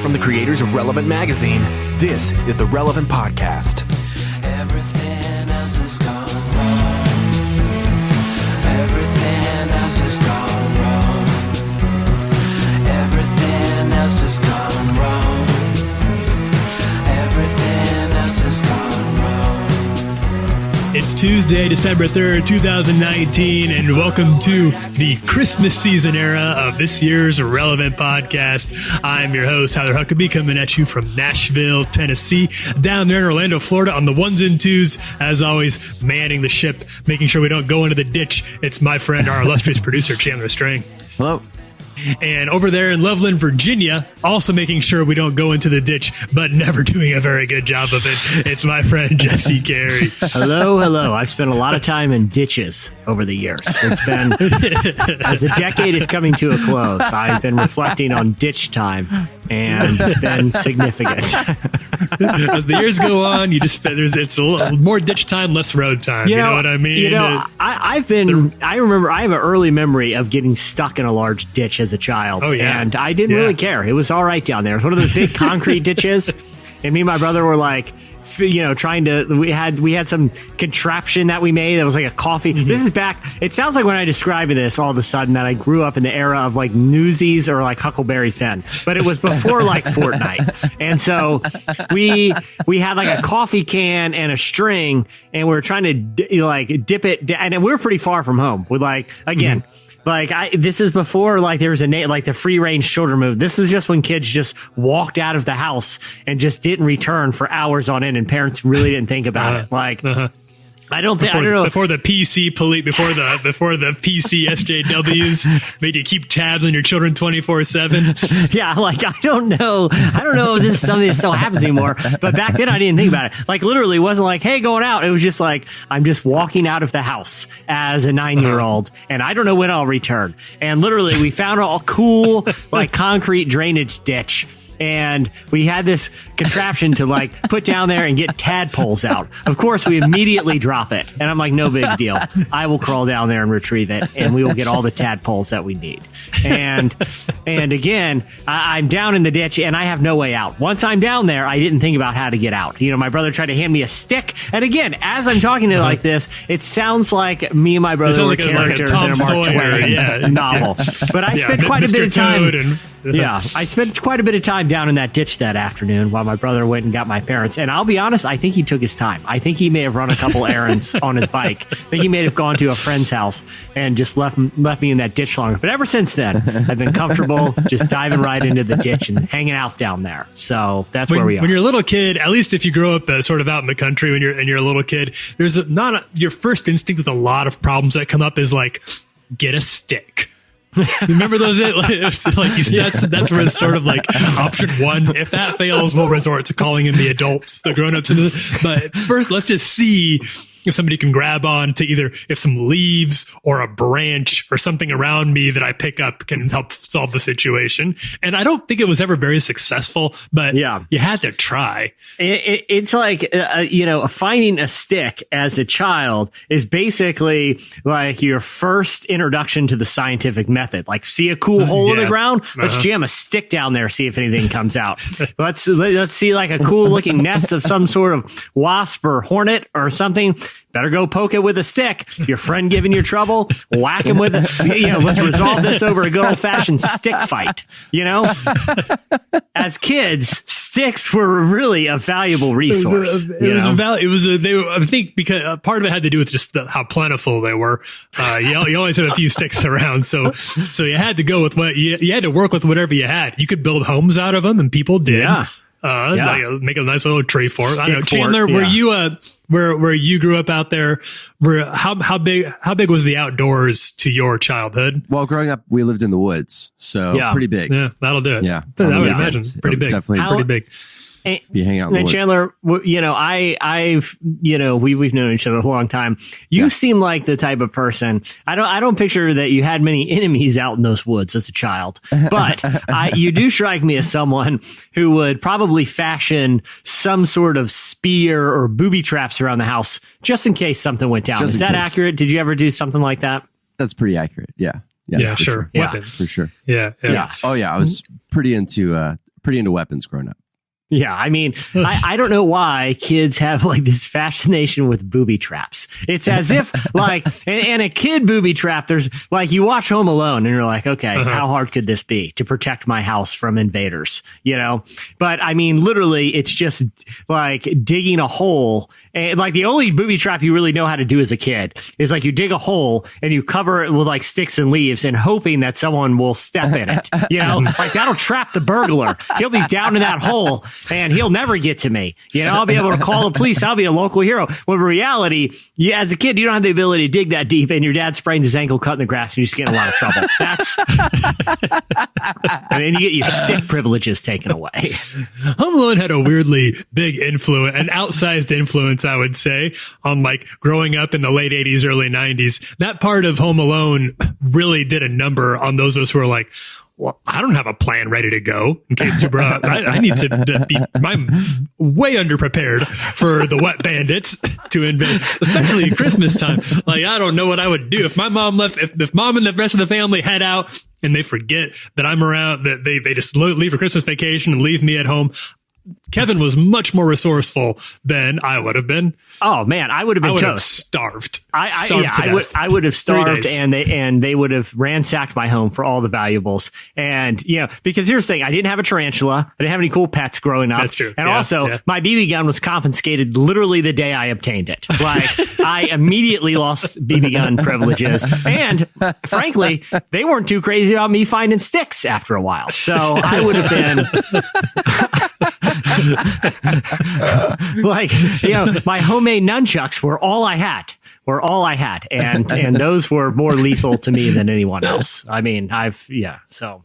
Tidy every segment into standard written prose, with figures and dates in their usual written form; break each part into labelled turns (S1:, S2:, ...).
S1: From the creators of Relevant Magazine, this is the Relevant Podcast.
S2: Everything else is gone wrong. Everything else is gone wrong. Everything else is gone wrong. Everything else is gone wrong.
S3: It's Tuesday, December 3rd, 2019, and welcome to the Christmas season era of this year's Relevant Podcast. I'm your host, Tyler Huckabee, coming at you from Nashville, Tennessee, down there in Orlando, Florida, on the ones and twos, as always, manning the ship, making sure we don't go into the ditch. It's my friend, our illustrious producer, Chandler Strang.
S4: Hello.
S3: And over there in Loveland, Virginia, also making sure we don't go into the ditch, but never doing a very good job of it. It's my friend, Jesse Carey.
S5: Hello. I've spent a lot of time in ditches over the years. It's been, as the decade is coming to a close, I've been reflecting on ditch time, and it's been significant.
S3: As the years go on, it's a little more ditch time, less road time. You know what I mean?
S5: I remember I have an early memory of getting stuck in a large ditch as a child.
S3: Oh, yeah.
S5: And I didn't really care. It was all right down there. It was one of those big concrete ditches. And me and my brother were like, trying to, we had some contraption that we made that was like a coffee. Mm-hmm. This is back. It sounds like when I describe this all of a sudden that I grew up in the era of like Newsies or like Huckleberry Finn, but it was before like Fortnite. And so we had like a coffee can and a string, and we were trying to dip it, and we were pretty far from home. With like, again, this is before like there was like the free range children movement. This is just when kids just walked out of the house and just didn't return for hours on end, and parents really didn't think about it. Like, I don't know.
S3: Before the PC PC SJWs made you keep tabs on your children 24/7.
S5: Yeah, like I don't know if this is something that still happens anymore. But back then I didn't think about it. Like literally, it wasn't like, hey, going out. It was just like I'm just walking out of the house as a 9-year-old, and I don't know when I'll return. And literally, we found a cool like concrete drainage ditch. And we had this contraption to like put down there and get tadpoles out. Of course, we immediately drop it. And I'm like, no big deal. I will crawl down there and retrieve it, and we will get all the tadpoles that we need. And again, I'm down in the ditch and I have no way out. Once I'm down there, I didn't think about how to get out. My brother tried to hand me a stick. And again, as I'm talking to it like this, it sounds like me and my brother were characters in a Mark Twain novel. But I spent quite a bit of time. I spent quite a bit of time down in that ditch that afternoon while my brother went and got my parents. And I'll be honest, I think he took his time. I think he may have run a couple errands on his bike. I think he may have gone to a friend's house and just left me in that ditch longer. But ever since then, I've been comfortable just diving right into the ditch and hanging out down there. So that's where we are.
S3: When you're a little kid, at least if you grow up sort of out in the country when you're a little kid, your first instinct with a lot of problems that come up is like, get a stick. Remember those? That's where it's sort of like option one. If that fails, we'll resort to calling in the adults, the grown-ups. But first, let's just see if somebody can grab on to either if some leaves or a branch or something around me that I pick up can help solve the situation. And I don't think it was ever very successful, but you had to try.
S5: It's like, finding a stick as a child is basically like your first introduction to the scientific method. Like, see a cool hole in the ground? Let's jam a stick down there, see if anything comes out. Let's see like a cool looking nest of some sort of wasp or hornet or something. Better go poke it with a stick. Your friend giving you trouble, whack him with let's resolve this over a good old fashioned stick fight. As kids, sticks were really a valuable resource.
S3: I think because part of it had to do with just how plentiful they were. You always had a few sticks around. So you had to go with you had to work with whatever you had. You could build homes out of them, and people did. Make a nice little tree fort. I don't know, Chandler, were you where you grew up out there? How big was the outdoors to your childhood?
S4: Well, growing up, we lived in the woods, so pretty big.
S3: Yeah, that'll do it.
S4: Yeah,
S3: I would imagine pretty big.
S4: Definitely pretty big. Be hanging out in the woods.
S5: Chandler, we've known each other a long time. You seem like the type of person. I don't picture that you had many enemies out in those woods as a child, but you do strike me as someone who would probably fashion some sort of spear or booby traps around the house just in case something went down. Is that accurate? Did you ever do something like that?
S4: That's pretty accurate. Yeah.
S3: Yeah, sure.
S4: Yeah,
S3: weapons
S4: for sure.
S3: Yeah.
S4: Oh yeah. I was pretty into pretty into weapons growing up.
S5: Yeah, I mean, I don't know why kids have like this fascination with booby traps. It's as if like, and a kid booby trap, there's like, you watch Home Alone and you're like, okay, how hard could this be to protect my house from invaders, you know? But I mean, literally, it's just like digging a hole. And like the only booby trap you really know how to do as a kid is like you dig a hole and you cover it with like sticks and leaves and hoping that someone will step in it, you know? Like that'll trap the burglar. He'll be down in that hole and he'll never get to me. You know, I'll be able to call the police. I'll be a local hero. When in reality, as a kid, you don't have the ability to dig that deep, and your dad sprains his ankle cutting the grass, and you just get in a lot of trouble. That's, and then you get your stick privileges taken away.
S3: Home Alone had a weirdly big influence, an outsized influence, I would say, on like growing up in the late 80s, early 90s. That part of Home Alone really did a number on those of us who were like, well, I don't have a plan ready to go in case Dubra. I need to be. I'm way underprepared for the wet bandits to invade, especially at Christmas time. Like, I don't know what I would do if my mom left. If mom and the rest of the family head out and they forget that I'm around, that they just leave for Christmas vacation and leave me at home. Kevin was much more resourceful than I would have been.
S5: Oh man, I would have been
S3: starved.
S5: I would have starved, and they would have ransacked my home for all the valuables. And you know, because here's the thing: I didn't have a tarantula. I didn't have any cool pets growing up.
S3: That's true.
S5: And also, my BB gun was confiscated literally the day I obtained it. Like I immediately lost BB gun privileges, and frankly, they weren't too crazy about me finding sticks after a while. So I would have been. Like, you know, my homemade nunchucks were all I had. And those were more lethal to me than anyone else. I mean, so.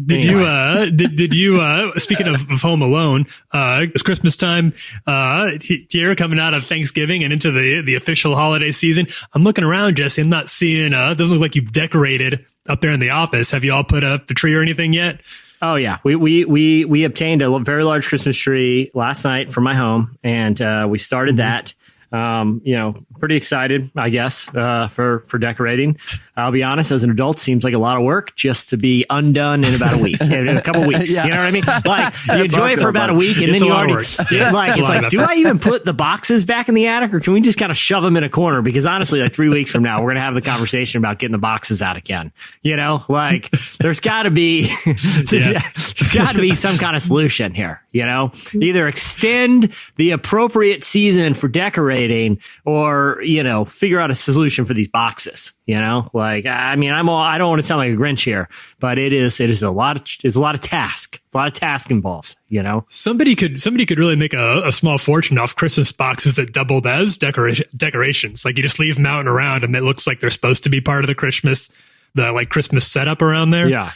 S3: Did you speaking of Home Alone, it's Christmas time here, coming out of Thanksgiving and into the official holiday season. I'm looking around, Jesse. I'm not seeing, it doesn't look like you've decorated up there in the office. Have you all put up the tree or anything yet?
S5: Oh yeah, we obtained a very large Christmas tree last night for my home, and we started that. You know, pretty excited, I guess, for decorating. I'll be honest, as an adult, seems like a lot of work just to be undone in about a week, in a couple of weeks. Yeah. You know what I mean? Like you enjoy it for about a week, and then you already it's like, do I even put the boxes back in the attic, or can we just kind of shove them in a corner? Because honestly, like 3 weeks from now, we're gonna have the conversation about getting the boxes out again. You know, like there's got to be there's got to be some kind of solution here. You know, either extend the appropriate season for decorating, or you know, figure out a solution for these boxes. You know, like I mean, I don't want to sound like a Grinch here, but it is a lot of task involved. You know,
S3: somebody could really make a small fortune off Christmas boxes that doubled as decorations. Like you just leave them out and around, and it looks like they're supposed to be part of the Christmas setup around there.
S5: Yeah.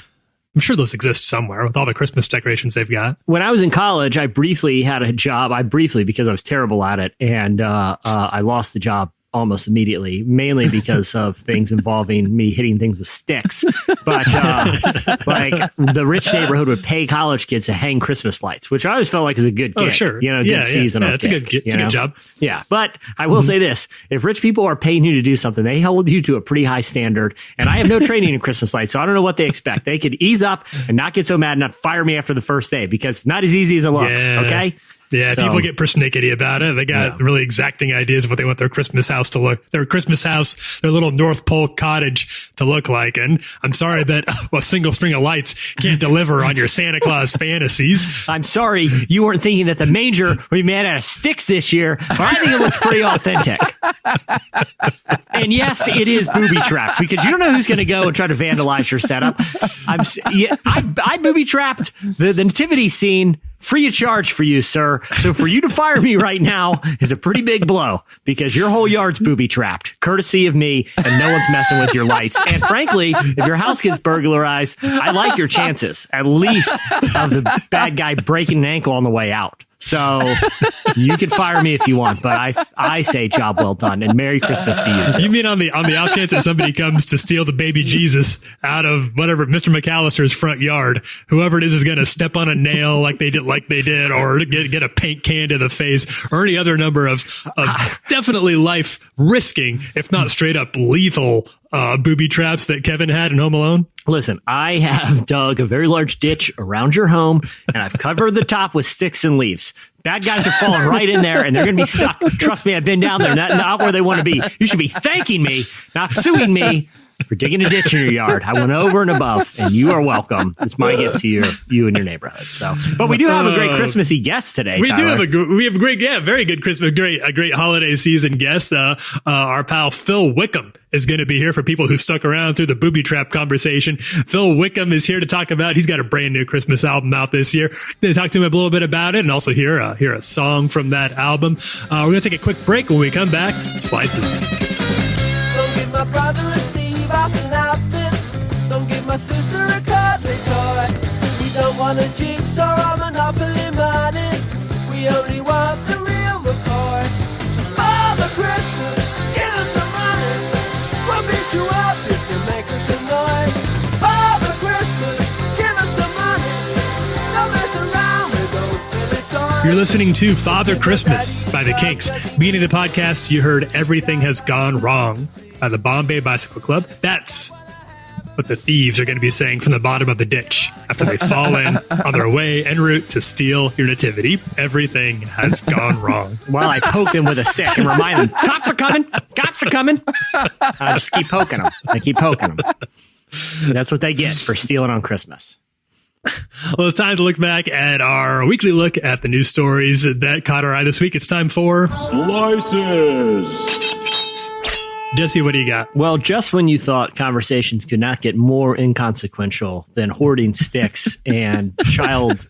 S3: I'm sure those exist somewhere with all the Christmas decorations they've got.
S5: When I was in college, I briefly had a job. Because I was terrible at it, and I lost the job almost immediately, mainly because of things involving me hitting things with sticks. But like the rich neighborhood would pay college kids to hang Christmas lights, which I always felt like was a good gig.
S3: Oh, sure.
S5: You know, good seasonal.
S3: Yeah, it's a good job.
S5: Yeah. But I will say this, if rich people are paying you to do something, they hold you to a pretty high standard. And I have no training in Christmas lights, so I don't know what they expect. They could ease up and not get so mad and not fire me after the first day, because it's not as easy as it looks.
S3: Yeah.
S5: Okay.
S3: Yeah, so, people get persnickety about it. They got really exacting ideas of what they want their Christmas house to look, their little North Pole cottage to look like. And I'm sorry that a single string of lights can't deliver on your Santa Claus fantasies.
S5: I'm sorry you weren't thinking that the manger would be made out of sticks this year, but I think it looks pretty authentic. And yes, it is booby trapped, because you don't know who's going to go and try to vandalize your setup. I booby trapped the nativity scene free of charge for you, sir. So for you to fire me right now is a pretty big blow, because your whole yard's booby trapped, courtesy of me, and no one's messing with your lights. And frankly, if your house gets burglarized, I like your chances, at least, of the bad guy breaking an ankle on the way out. So you can fire me if you want, but I say job well done, and Merry Christmas to you too.
S3: You mean on the off chance that somebody comes to steal the baby Jesus out of whatever Mr. McAllister's front yard, whoever it is going to step on a nail like they did, or get a paint can to the face, or any other number of definitely life risking, if not straight up lethal booby traps that Kevin had in Home Alone?
S5: Listen, I have dug a very large ditch around your home, and I've covered the top with sticks and leaves. Bad guys are falling right in there, and they're going to be stuck. Trust me, I've been down there. Not where they want to be. You should be thanking me, not suing me, for digging a ditch in your yard. I went over and above, and you are welcome. It's my gift to you and your neighborhood. So, but we do have a great Christmassy guest today. Tyler.
S3: We have a great, very good Christmas, a great holiday season guest. Our pal Phil Wickham is going to be here for people who stuck around through the booby trap conversation. Phil Wickham is here to talk about. He's got a brand new Christmas album out this year. Going to talk to him a little bit about it, and also hear a song from that album. We're going to take a quick break. When we come back, Slices.
S2: Don't give my brother a Steve Austin outfit. Don't give my sister a cuddly toy. We don't want a jigsaw or Monopoly money. We only want the real McCoy. Father Christmas, give us some money. We'll beat you up if you make us annoy. Father Christmas, give us some money. Don't mess around with those silly toys.
S3: You're listening to Father Christmas by the Kinks. Beginning of the podcast, you heard Everything Has Gone Wrong by the Bombay Bicycle Club. That's what the thieves are going to be saying from the bottom of the ditch after they fall in on their way en route to steal your nativity. Everything has gone wrong.
S5: While I poke them with a stick and remind them, cops are coming, cops are coming. I just keep poking them. That's what they get for stealing on Christmas.
S3: Well, it's time to look back at our weekly look at the news stories that caught our eye this week. It's time for
S6: Slices.
S3: Jesse, what do you got?
S5: Well, just when you thought conversations could not get more inconsequential than hoarding sticks and child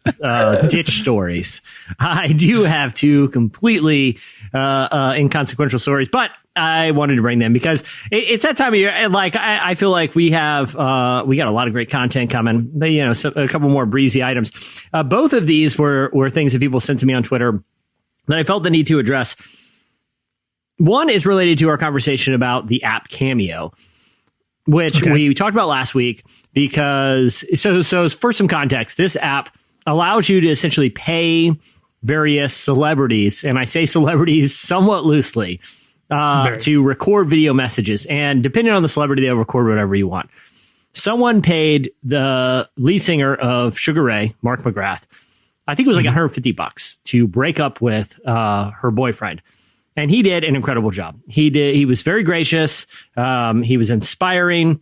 S5: ditch stories, I do have two completely inconsequential stories, but I wanted to bring them because it's that time of year. And like, I feel like we got a lot of great content coming, but, a couple more breezy items. Both of these were things that people sent to me on Twitter that I felt the need to address. One is related to our conversation about the app Cameo, which we talked about last week because so for some context, this app allows you to essentially pay various celebrities, and I say celebrities somewhat loosely, to record video messages. And depending on the celebrity, they'll record whatever you want. Someone paid the lead singer of Sugar Ray, Mark McGrath, I think it was like $150 to break up with her boyfriend. And he did an incredible job. He was very gracious. He was inspiring,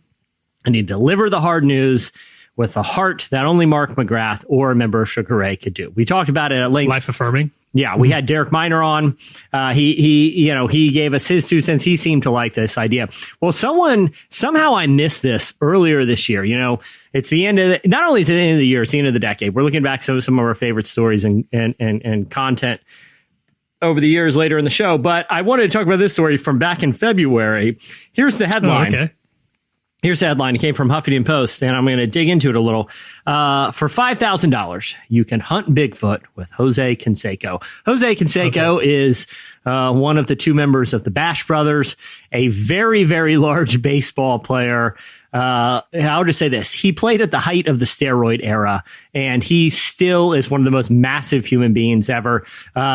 S5: and he delivered the hard news with a heart that only Mark McGrath or a member of Sugar Ray could do. We talked about it at length.
S3: Life affirming.
S5: Yeah, we had Derek Miner on. He gave us his 2 cents. He seemed to like this idea. Well, somehow I missed this earlier this year. It's the end of not only is it the end of the year, it's the end of the decade. We're looking back to some of our favorite stories and content over the years later in the show. But I wanted to talk about this story from back in February. Here's the headline.
S3: Oh, okay.
S5: Here's the headline. It came from Huffington Post, and I'm going to dig into it a little. For $5,000, you can hunt Bigfoot with Jose Canseco. Jose Canseco is one of the 2 members of the Bash Brothers, a very, very large baseball player. I'll just say this. He played at the height of the steroid era, and he still is one of the most massive human beings ever.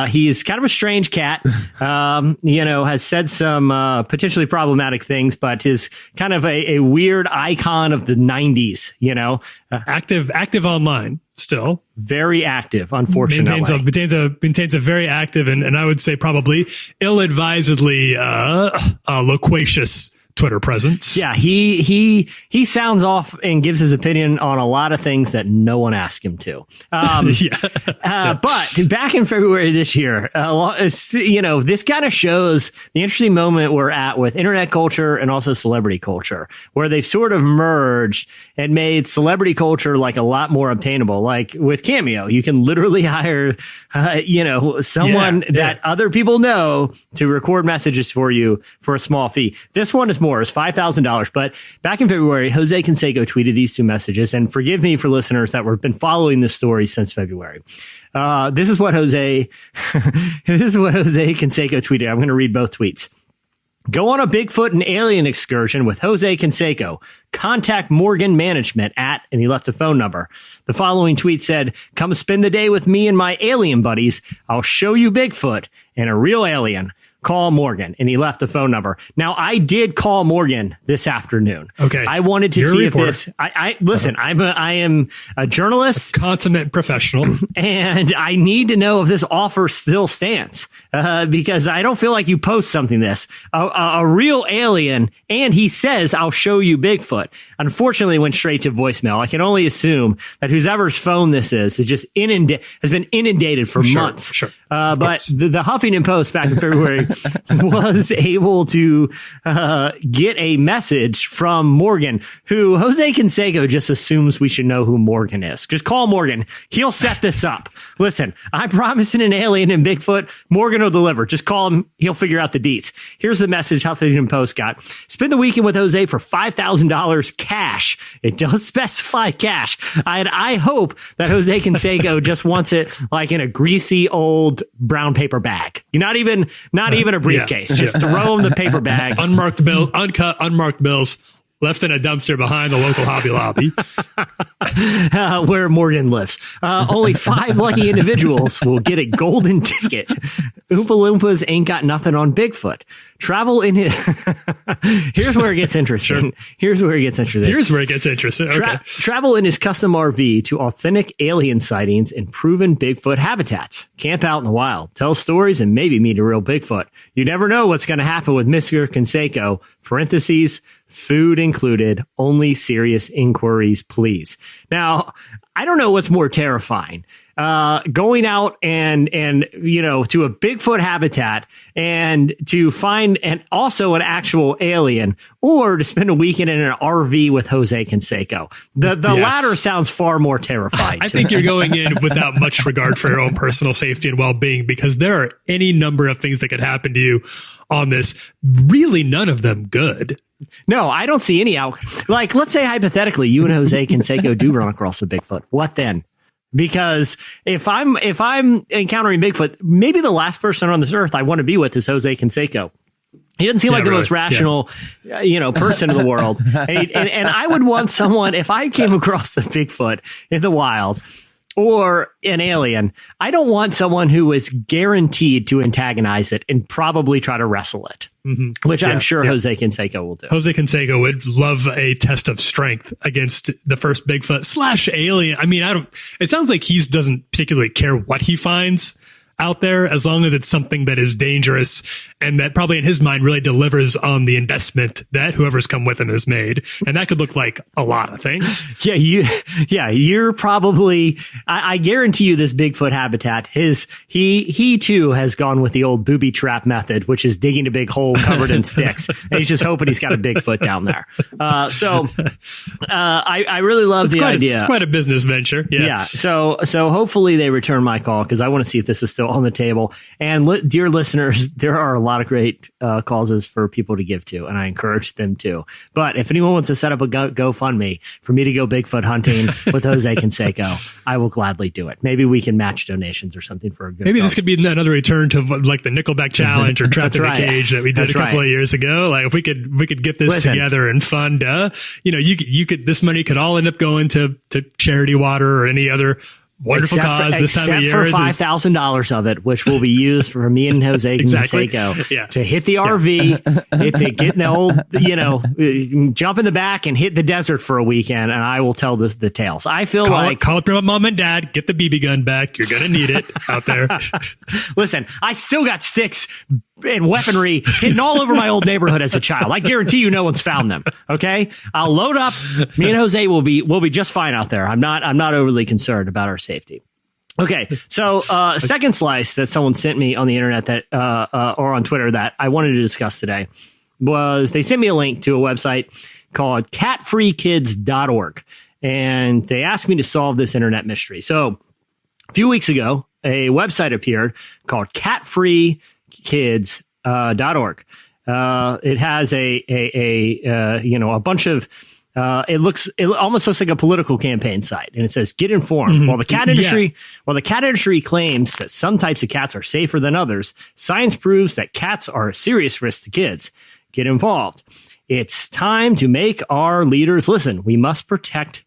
S5: He's kind of a strange cat, has said some potentially problematic things, but is kind of a weird icon of the 90s,
S3: Active online still.
S5: Very active, unfortunately.
S3: Maintains a very active and I would say probably ill-advisedly loquacious Twitter presence.
S5: Yeah, he sounds off and gives his opinion on a lot of things that no one asked him to. But back in February this year, this kind of shows the interesting moment we're at with internet culture and also celebrity culture, where they've sort of merged and made celebrity culture like a lot more obtainable. Like with Cameo, you can literally hire, someone that other people know to record messages for you for a small fee. This one is more, is $5,000. But back in February, Jose Canseco tweeted these 2 messages, and forgive me for listeners that have been following this story since February. This is what Jose Canseco tweeted. I'm going to read both tweets. Go on a Bigfoot and alien excursion with Jose Canseco. Contact Morgan Management at, and he left a phone number. The following tweet said, come spend the day with me and my alien buddies. I'll show you Bigfoot and a real alien. call Morgan. And he left the phone number. Now, I did call Morgan this afternoon.
S3: Okay.
S5: I wanted to see if this, listen, I am a journalist,
S3: consummate professional,
S5: and I need to know if this offer still stands, because I don't feel like you post something a real alien, and he says, I'll show you Bigfoot. Unfortunately, went straight to voicemail. I can only assume that whoever's phone this is just has been inundated for months.
S3: Sure.
S5: But the Huffington Post back in February was able to get a message from Morgan, who Jose Canseco just assumes we should know who Morgan is. Just call Morgan. He'll set this up. Listen, I'm promising an alien and Bigfoot. Morgan will deliver. Just call him. He'll figure out the deets. Here's the message Huffington Post got. Spend the weekend with Jose for $5,000 cash. It does specify cash. I hope that Jose Canseco just wants it like in a greasy old brown paper bag. Not even a briefcase. Just throw him the paper bag.
S3: Unmarked bills left in a dumpster behind the local Hobby Lobby.
S5: Where Morgan lives. Only 5 lucky individuals will get a golden ticket. Oompa Loompas ain't got nothing on Bigfoot. Travel in his... Here's where it gets interesting. Okay. Travel in his custom RV to authentic alien sightings and proven Bigfoot habitats. Camp out in the wild. Tell stories and maybe meet a real Bigfoot. You never know what's going to happen with Mr. Canseco. Parentheses, food included, only serious inquiries, please. Now, I don't know what's more terrifying. Going out and to a Bigfoot habitat and to find also an actual alien, or to spend a weekend in an RV with Jose Canseco. The latter sounds far more terrifying.
S3: I think you're going in without much regard for your own personal safety and well-being, because there are any number of things that could happen to you on this. Really, none of them good.
S5: No, I don't see any out. Like, let's say hypothetically, you and Jose Canseco do run across a Bigfoot. What then? Because if I'm encountering Bigfoot, maybe the last person on this earth I want to be with is Jose Canseco. He doesn't seem like the most rational, person in the world. And I would want someone, if I came across a Bigfoot in the wild or an alien, I don't want someone who is guaranteed to antagonize it and probably try to wrestle it. Mm-hmm. Which I'm sure Jose Canseco will do.
S3: Jose Canseco would love a test of strength against the first Bigfoot / alien. I mean, it sounds like he doesn't particularly care what he finds out there, as long as it's something that is dangerous and that probably in his mind really delivers on the investment that whoever's come with him has made. And that could look like a lot of things.
S5: You're probably, I guarantee you this Bigfoot habitat, he too has gone with the old booby trap method, which is digging a big hole covered in sticks. And he's just hoping he's got a Bigfoot down there. I really love the idea.
S3: It's quite a business venture. Yeah.
S5: So hopefully they return my call, because I want to see if this is still on the table. And dear listeners, there are a lot of great causes for people to give to, and I encourage them to. But if anyone wants to set up a GoFundMe for me to go Bigfoot hunting with Jose Canseco, I will gladly do it. Maybe we can match donations or something for a good
S3: Maybe
S5: cause.
S3: This could be another return to like the Nickelback challenge or Trapped in a Cage that we did a couple of years ago. Like if we could get this together and fund, you could, this money could all end up going to charity water or any other wonderful cause this time of year.
S5: Except for $5,000 of it, which will be used for me and Jose Canseco to hit the RV, get in the old, jump in the back and hit the desert for a weekend, and I will tell the tales. I feel
S3: call up your mom and dad, get the BB gun back. You're going to need it out there.
S5: Listen, I still got sticks and weaponry hidden all over my old neighborhood as a child. I guarantee you no one's found them. Okay, I'll load up. Me and Jose will be just fine out there. I'm not overly concerned about our safety. Okay, so second slice that someone sent me on the internet that or on Twitter that I wanted to discuss today was they sent me a link to a website called catfreekids.org, and they asked me to solve this internet mystery. So a few weeks ago, a website appeared called catfreekids.org. It has a bunch of it almost looks like a political campaign site, and it says get informed.
S3: Mm-hmm.
S5: While the cat industry claims that some types of cats are safer than others, science proves that cats are a serious risk to kids. Get involved. It's time to make our leaders listen. We must protect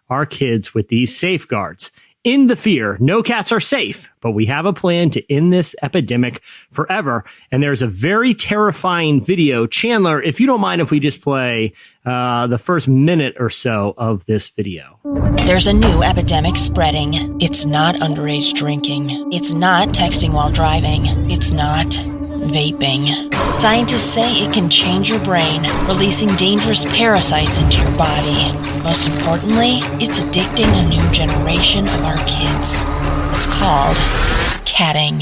S5: our kids with these safeguards. End the fear. No cats are safe, but we have a plan to end this epidemic forever. And there's a very terrifying video. Chandler, if you don't mind if we just play the first minute or so of this video.
S6: There's a new epidemic spreading. It's not underage drinking. It's not texting while driving. It's not vaping. Scientists say it can change your brain, releasing dangerous parasites into your body. Most importantly, it's addicting a new generation of our kids. It's called catting.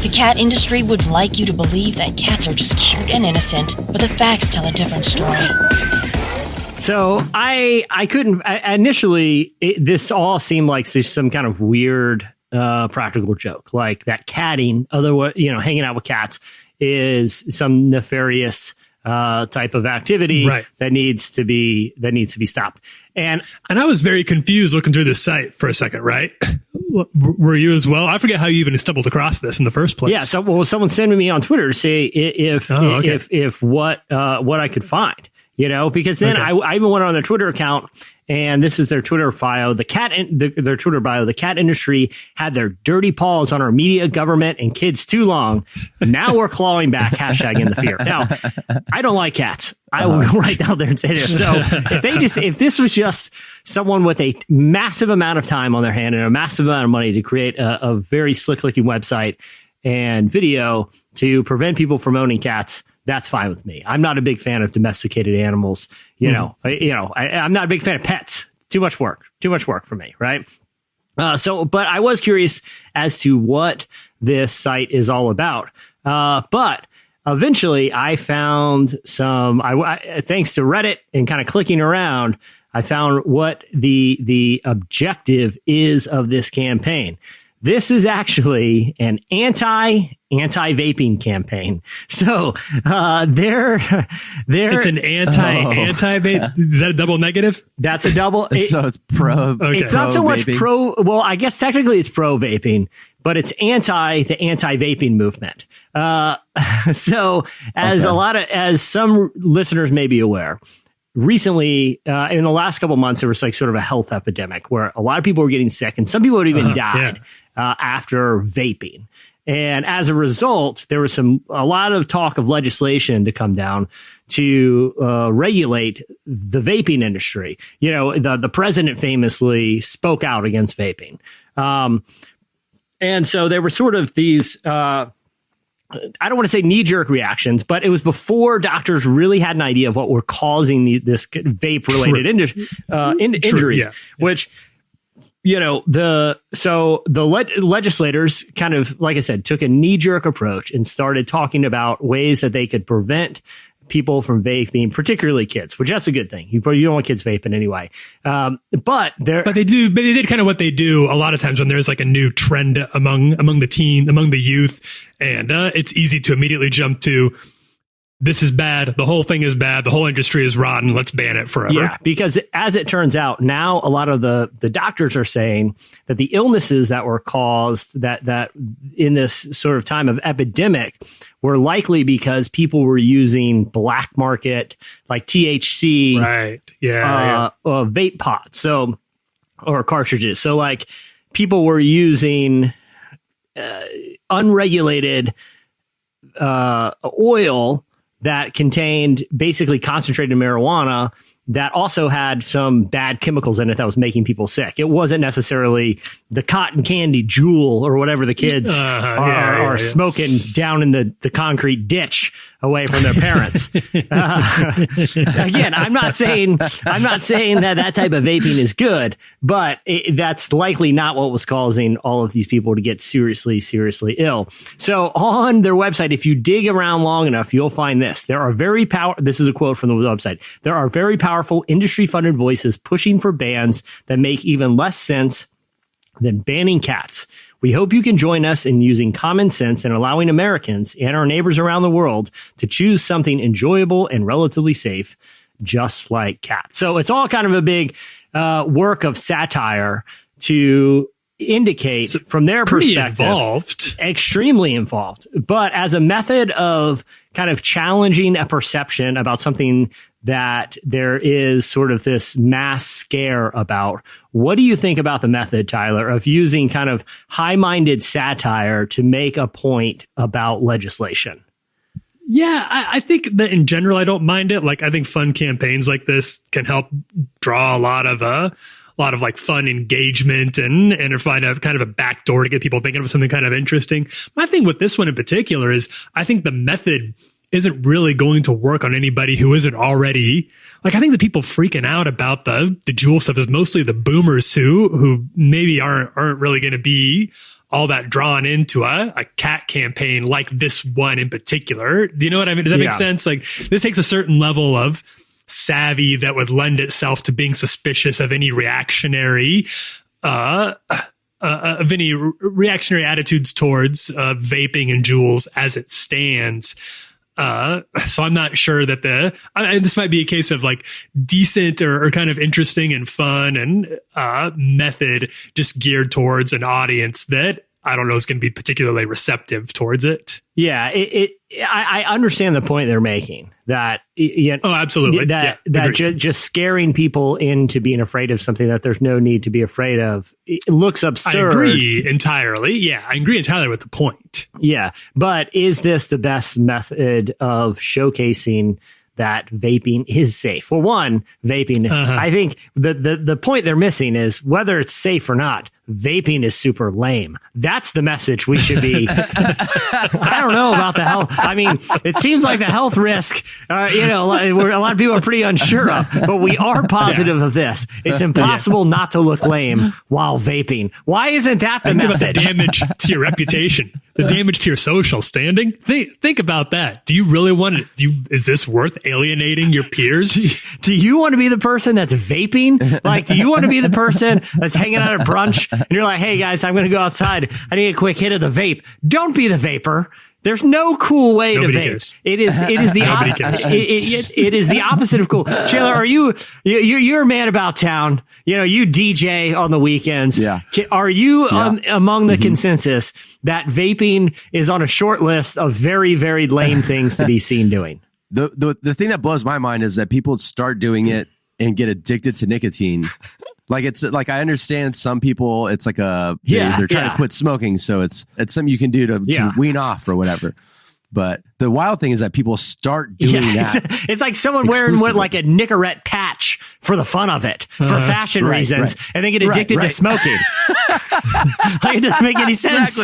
S6: The cat industry would like you to believe that cats are just cute and innocent, but the facts tell a different story.
S5: So I couldn't initially. This all seemed like some kind of weird practical joke, like that catting, hanging out with cats is some nefarious type of activity that needs to be stopped. And
S3: I was very confused looking through this site for a second, right? Were you as well? I forget how you even stumbled across this in the first place.
S5: Yeah, someone sent me on Twitter to say if what I could find, because then I even went on their Twitter account. And this is their Twitter bio. Their Twitter bio. The cat industry had their dirty paws on our media, government, and kids too long. Now we're clawing back. # in the fear. Now, I don't like cats. I will go right down there and say this. So if this was just someone with a massive amount of time on their hand and a massive amount of money to create a very slick looking website and video to prevent people from owning cats, that's fine with me. I'm not a big fan of domesticated animals. I'm not a big fan of pets. Too much work for me. Right. But I was curious as to what this site is all about. But eventually I found thanks to Reddit and kind of clicking around, I found what the objective is of this campaign. This is actually an anti-vaping campaign. So it's an anti-vape. Is that a double negative? That's a double.
S4: So it's pro.
S5: Okay. It's not so much pro. Well, I guess technically it's pro vaping, but it's the anti-vaping movement. So as some listeners may be aware, recently, in the last couple of months, there was like sort of a health epidemic where a lot of people were getting sick and some people had even died after vaping. And as a result, there was a lot of talk of legislation to come down to regulate the vaping industry. The president famously spoke out against vaping. And so there were sort of these I don't want to say knee-jerk reactions, but it was before doctors really had an idea of what were causing this vape-related injuries, which, the legislators kind of, like I said, took a knee-jerk approach and started talking about ways that they could prevent people from vaping, particularly kids, which that's a good thing. You don't want kids vaping anyway. But they did kind of what they do a lot of times when there's like a new trend among the youth, and it's easy to immediately jump to, this is bad. The whole thing is bad. The whole industry is rotten. Let's ban it forever. Yeah, because as it turns out, now a lot of the doctors are saying that the illnesses that were caused that in this sort of time of epidemic were likely because people were using black market, like THC, vape pots, or cartridges. So like people were using unregulated oil that contained basically concentrated marijuana that also had some bad chemicals in it that was making people sick. It wasn't necessarily the cotton candy Juul or whatever the kids are smoking down in the concrete ditch away from their parents. Again, I'm not saying that type of vaping is good, but that's likely not what was causing all of these people to get seriously, seriously ill. So on their website, if you dig around long enough, you'll find this. This is a quote from the website. There are very powerful industry-funded voices pushing for bans that make even less sense than banning cats. We hope you can join us in using common sense and allowing Americans and our neighbors around the world to choose something enjoyable and relatively safe, just like cats. So it's all kind of a big work of satire to indicate from their perspective, extremely involved, but as a method of kind of challenging a perception about something that there is sort of this mass scare about. What do you think about the method, Tyler, of using kind of high-minded satire to make a point about legislation?
S3: Yeah, I think that in general, I don't mind it. Like, I think fun campaigns like this can help draw a lot of like fun engagement and find a kind of a backdoor to get people thinking of something kind of interesting. My thing with this one in particular is I think the method isn't really going to work on anybody who isn't already, like, I think the people freaking out about the Juul stuff is mostly the boomers who maybe aren't really going to be all that drawn into a cat campaign like this one in particular. Do you know what I mean? Does that make sense? Like, this takes a certain level of savvy that would lend itself to being suspicious of any reactionary attitudes towards vaping and Juuls as it stands. So I'm not sure that this might be a case of like decent or kind of interesting and fun and method just geared towards an audience that I don't know is going to be particularly receptive towards it.
S5: Yeah, I understand the point they're making that
S3: absolutely
S5: that just scaring people into being afraid of something that there's no need to be afraid of. It looks absurd.
S3: I agree entirely. Yeah, I agree entirely with the point.
S5: Yeah, but is this the best method of showcasing that vaping is safe? Well, one, vaping, I think the point they're missing is whether it's safe or not, vaping is super lame. That's the message we should be. I don't know about the health. I mean, it seems like the health risk, a lot of people are pretty unsure of, but we are positive of this. It's impossible not to look lame while vaping. Why isn't that the message?
S3: About the damage to your reputation, the damage to your social standing. Think about that. Do you really want to? Is this worth alienating your peers?
S5: Do you want to be the person that's vaping? Like, do you want to be the person that's hanging out at brunch and you're like, hey guys, I'm going to go outside. I need a quick hit of the vape. Don't be the vapor. There's no cool way to vape.
S3: Cares.
S5: It is the opposite of cool. Chandler, you're a man about town. You DJ on the weekends.
S4: Yeah.
S5: Are you among the consensus that vaping is on a short list of very, very lame things to be seen doing?
S4: The thing that blows my mind is that people start doing it and get addicted to nicotine. Like, it's like, I understand some people, it's like they're trying to quit smoking. So it's something you can do to wean off or whatever. But the wild thing is that people start doing that.
S5: It's like someone wearing like a Nicorette patch for the fun of it, for fashion reasons, and they get addicted to smoking. Like, it doesn't make any sense.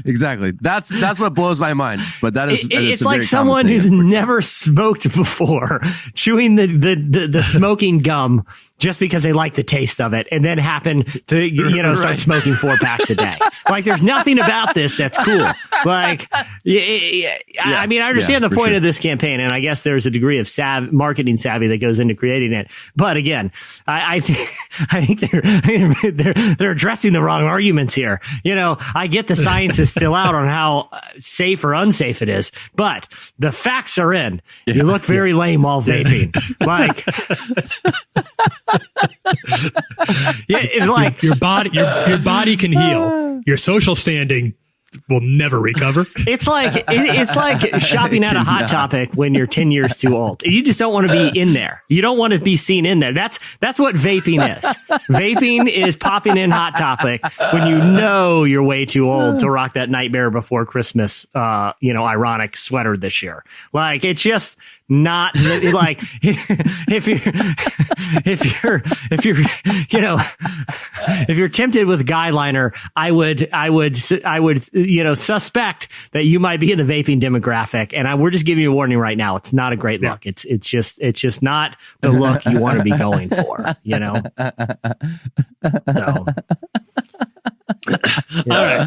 S4: Exactly. That's what blows my mind. But that is
S5: it's like someone who's never smoked before chewing the smoking gum just because they like the taste of it, and then happen to start smoking 4 packs a day. Like, there's nothing about this that's cool. Like, I mean, I understand the point of this campaign, and I guess there's a degree of marketing savvy that goes into creating it. But again, I think they're addressing the wrong arguments here. I get the science is still out on how safe or unsafe it is, but the facts are in. You look very lame while vaping. Like, like
S3: your body can heal. Your social standing will never recover.
S5: It's like shopping at a Hot Topic when you're 10 years too old. You just don't want to be in there. You don't want to be seen in there. That's what vaping is. Vaping is popping in Hot Topic when you're way too old to rock that Nightmare Before Christmas ironic sweater this year. Like, it's just not like if you're tempted with guy liner, I would suspect that you might be in the vaping demographic, and we're just giving you a warning right now. It's not a great look. It's just not the look you want to be going for. So.
S3: All right,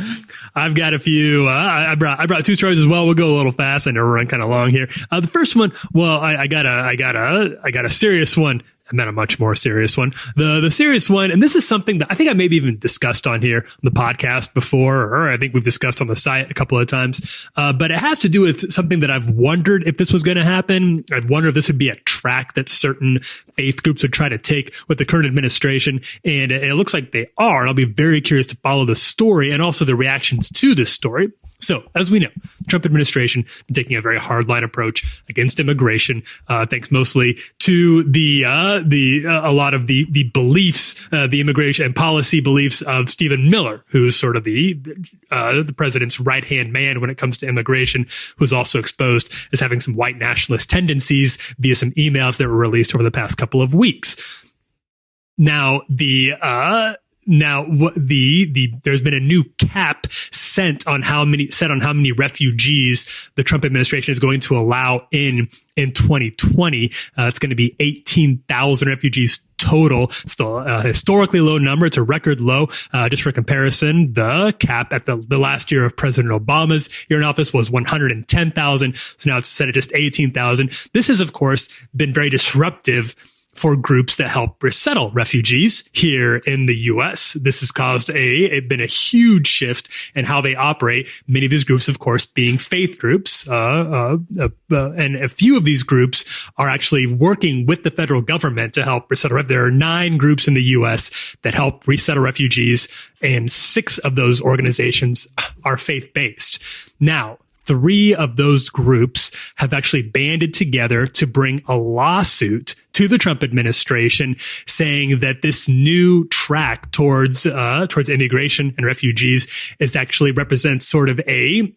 S3: I've got a few. I brought 2 stories as well. We'll go a little fast. I know we're running kind of long here. The first one, well, I got a serious one. and then a much more serious one. The serious one, and this is something that I think I maybe even discussed on here on the podcast before, or I think we've discussed on the site a couple of times, but it has to do with something that I've wondered if this was going to happen. I'd wonder if this would be a track that certain faith groups would try to take with the current administration, and it looks like they are. And I'll be very curious to follow the story and also the reactions to this story. So, as we know, the Trump administration is taking a very hardline approach against immigration, thanks mostly to a lot of the beliefs, the immigration and policy beliefs of Stephen Miller, who's sort of the president's right-hand man when it comes to immigration, who's also exposed as having some white nationalist tendencies via some emails that were released over the past couple of weeks. Now, there's been a new cap set on how many refugees the Trump administration is going to allow in 2020. It's going to be 18,000 refugees total. It's still a historically low number. It's a record low. Just for comparison, the cap at the last year of President Obama's year in office was 110,000. So now it's set at just 18,000. This has, of course, been very disruptive for groups that help resettle refugees here in the U.S. This has caused been a huge shift in how they operate. Many of these groups, of course, being faith groups, and a few of these groups are actually working with the federal government to help resettle. There are 9 groups in the U.S. that help resettle refugees, and 6 of those organizations are faith-based. Now, 3 of those groups have actually banded together to bring a lawsuit to the Trump administration, saying that this new track towards immigration and refugees actually represents sort of a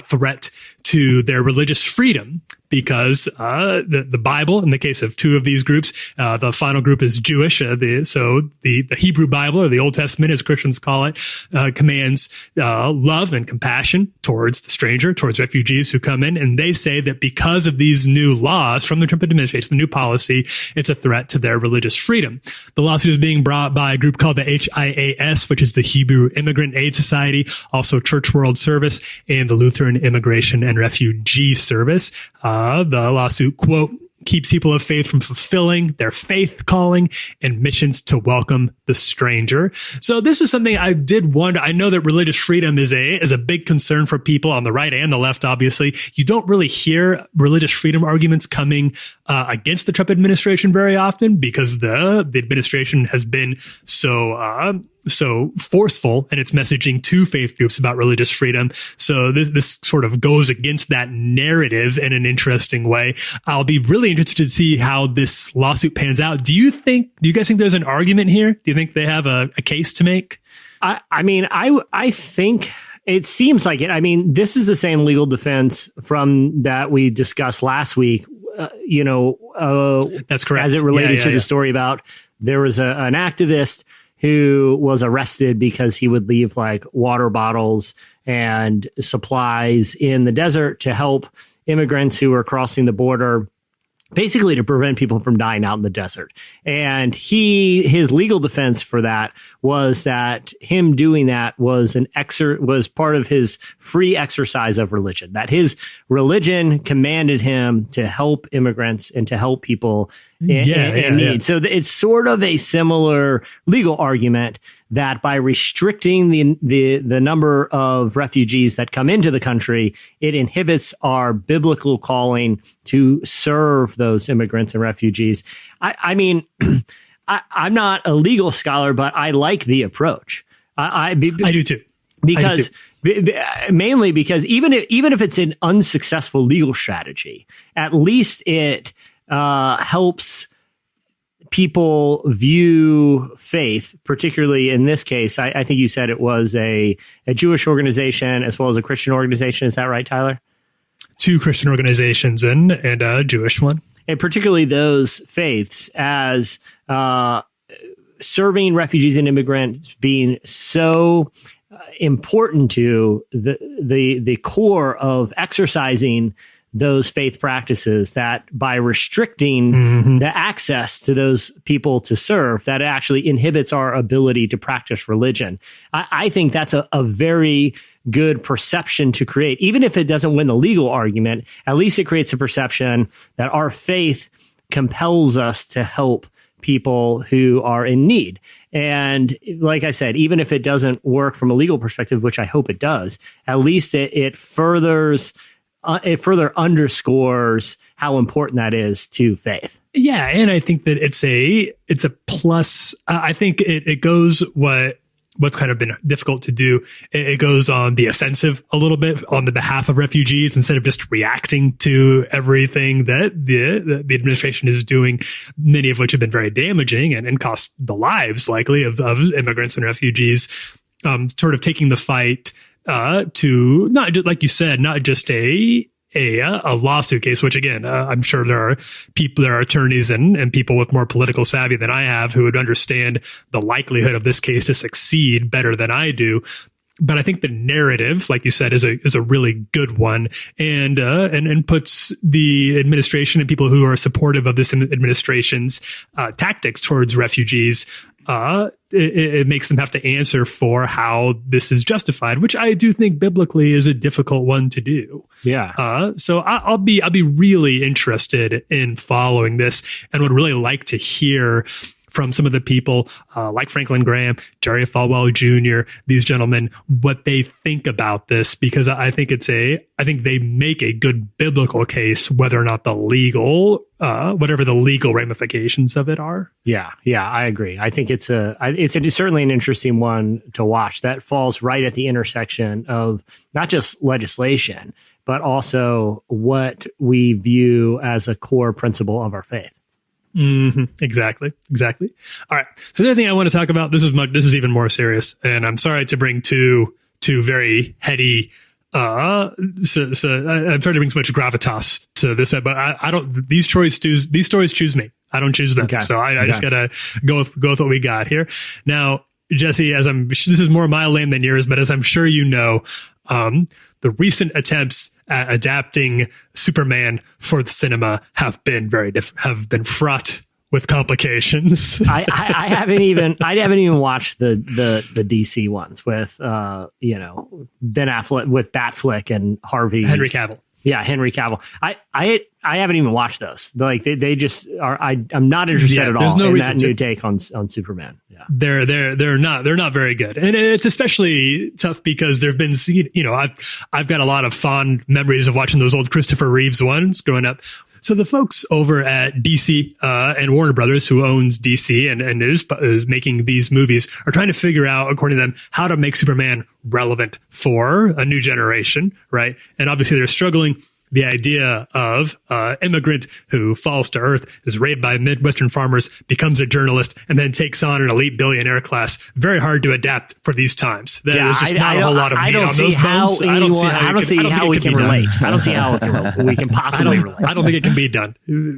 S3: threat to their religious freedom, because the Bible, in the case of 2 of these groups, the final group is Jewish. So the Hebrew Bible, or the Old Testament, as Christians call it, commands love and compassion towards the stranger, towards refugees who come in. And they say that because of these new laws from the Trump administration, the new policy, it's a threat to their religious freedom. The lawsuit is being brought by a group called the HIAS, which is the Hebrew Immigrant Aid Society, also Church World Service, and the Lutheran Immigration and Refugee Service. The lawsuit, quote, keeps people of faith from fulfilling their faith calling and missions to welcome the stranger. So this is something I did wonder. I know that religious freedom is a big concern for people on the right and the left, obviously. You don't really hear religious freedom arguments coming against the Trump administration very often, because the administration has been so forceful in its messaging to faith groups about religious freedom. So this sort of goes against that narrative in an interesting way. I'll be really interested to see how this lawsuit pans out. Do you guys think there's an argument here? Do you think they have a case to make?
S5: I think it seems like it. I mean, this is the same legal defense from that we discussed last week.
S3: That's correct.
S5: As it related to the story about there was an activist who was arrested because he would leave like water bottles and supplies in the desert to help immigrants who were crossing the border, basically to prevent people from dying out in the desert. And his legal defense for that was that him doing that was was part of his free exercise of religion, that his religion commanded him to help immigrants and to help people in need. Yeah. So it's sort of a similar legal argument that by restricting the number of refugees that come into the country, it inhibits our biblical calling to serve those immigrants and refugees. I mean, I'm not a legal scholar, but I like the approach. I
S3: do too.
S5: Because mainly because even if it's an unsuccessful legal strategy, at least it helps people view faith, particularly in this case. I think you said it was a Jewish organization as well as a Christian organization. Is that right, Tyler?
S3: 2 Christian organizations and a Jewish one.
S5: And particularly those faiths as serving refugees and immigrants being so important to the core of exercising those faith practices, that by restricting the access to those people to serve, that actually inhibits our ability to practice religion. I think that's a very good perception to create. Even if it doesn't win the legal argument, at least it creates a perception that our faith compels us to help people who are in need. And like I said, even if it doesn't work from a legal perspective, which I hope it does, at least it further underscores how important that is to faith.
S3: Yeah, and I think that it's a plus. I think it goes what's kind of been difficult to do. It goes on the offensive a little bit on the behalf of refugees instead of just reacting to everything that the administration is doing, many of which have been very damaging and cost the lives likely of immigrants and refugees. Sort of taking the fight to not just, like you said, not just a lawsuit case, which again, I'm sure there are attorneys and people with more political savvy than I have who would understand the likelihood of this case to succeed better than I do. But I think the narrative, like you said, is a really good one, and puts the administration and people who are supportive of this administration's tactics towards refugees. It makes them have to answer for how this is justified, which I do think biblically is a difficult one to do.
S5: Yeah.
S3: So I'll be really interested in following this, and would really like to hear from some of the people like Franklin Graham, Jerry Falwell Jr., these gentlemen, what they think about this, because I think they make a good biblical case, whether or not whatever the legal ramifications of it are.
S5: Yeah, I agree. I think it's certainly an interesting one to watch. That falls right at the intersection of not just legislation, but also what we view as a core principle of our faith.
S3: Mm-hmm. Exactly. All right. So the other thing I want to talk about, this is even more serious, and I'm sorry to bring two very heady. I'm sorry to bring so much gravitas to this, but I don't. These stories choose me. I don't choose them. Okay. So I just gotta go with what we got here. Now, Jesse, this is more my lane than yours, but as I'm sure you know, the recent attempts at adapting Superman for the cinema have been fraught with complications.
S5: I haven't even watched the DC ones with Ben Affleck with Batfleck and Henry Cavill. Yeah, Henry Cavill. I haven't even watched those. Like they just are. I'm not interested at all. There's no reason that new take on Superman. Yeah,
S3: they're not very good, and it's especially tough because there've been I've got a lot of fond memories of watching those old Christopher Reeves ones growing up. So the folks over at DC and Warner Brothers, who owns DC and is making these movies, are trying to figure out, according to them, how to make Superman relevant for a new generation, right? And obviously they're struggling. The idea of immigrant who falls to Earth, is raised by Midwestern farmers, becomes a journalist, and then takes on an elite billionaire class. Very hard to adapt for these times. There's just not a whole lot of meat on those bones. I don't see how we can relate. I don't see how we can possibly relate. I don't think it can be done.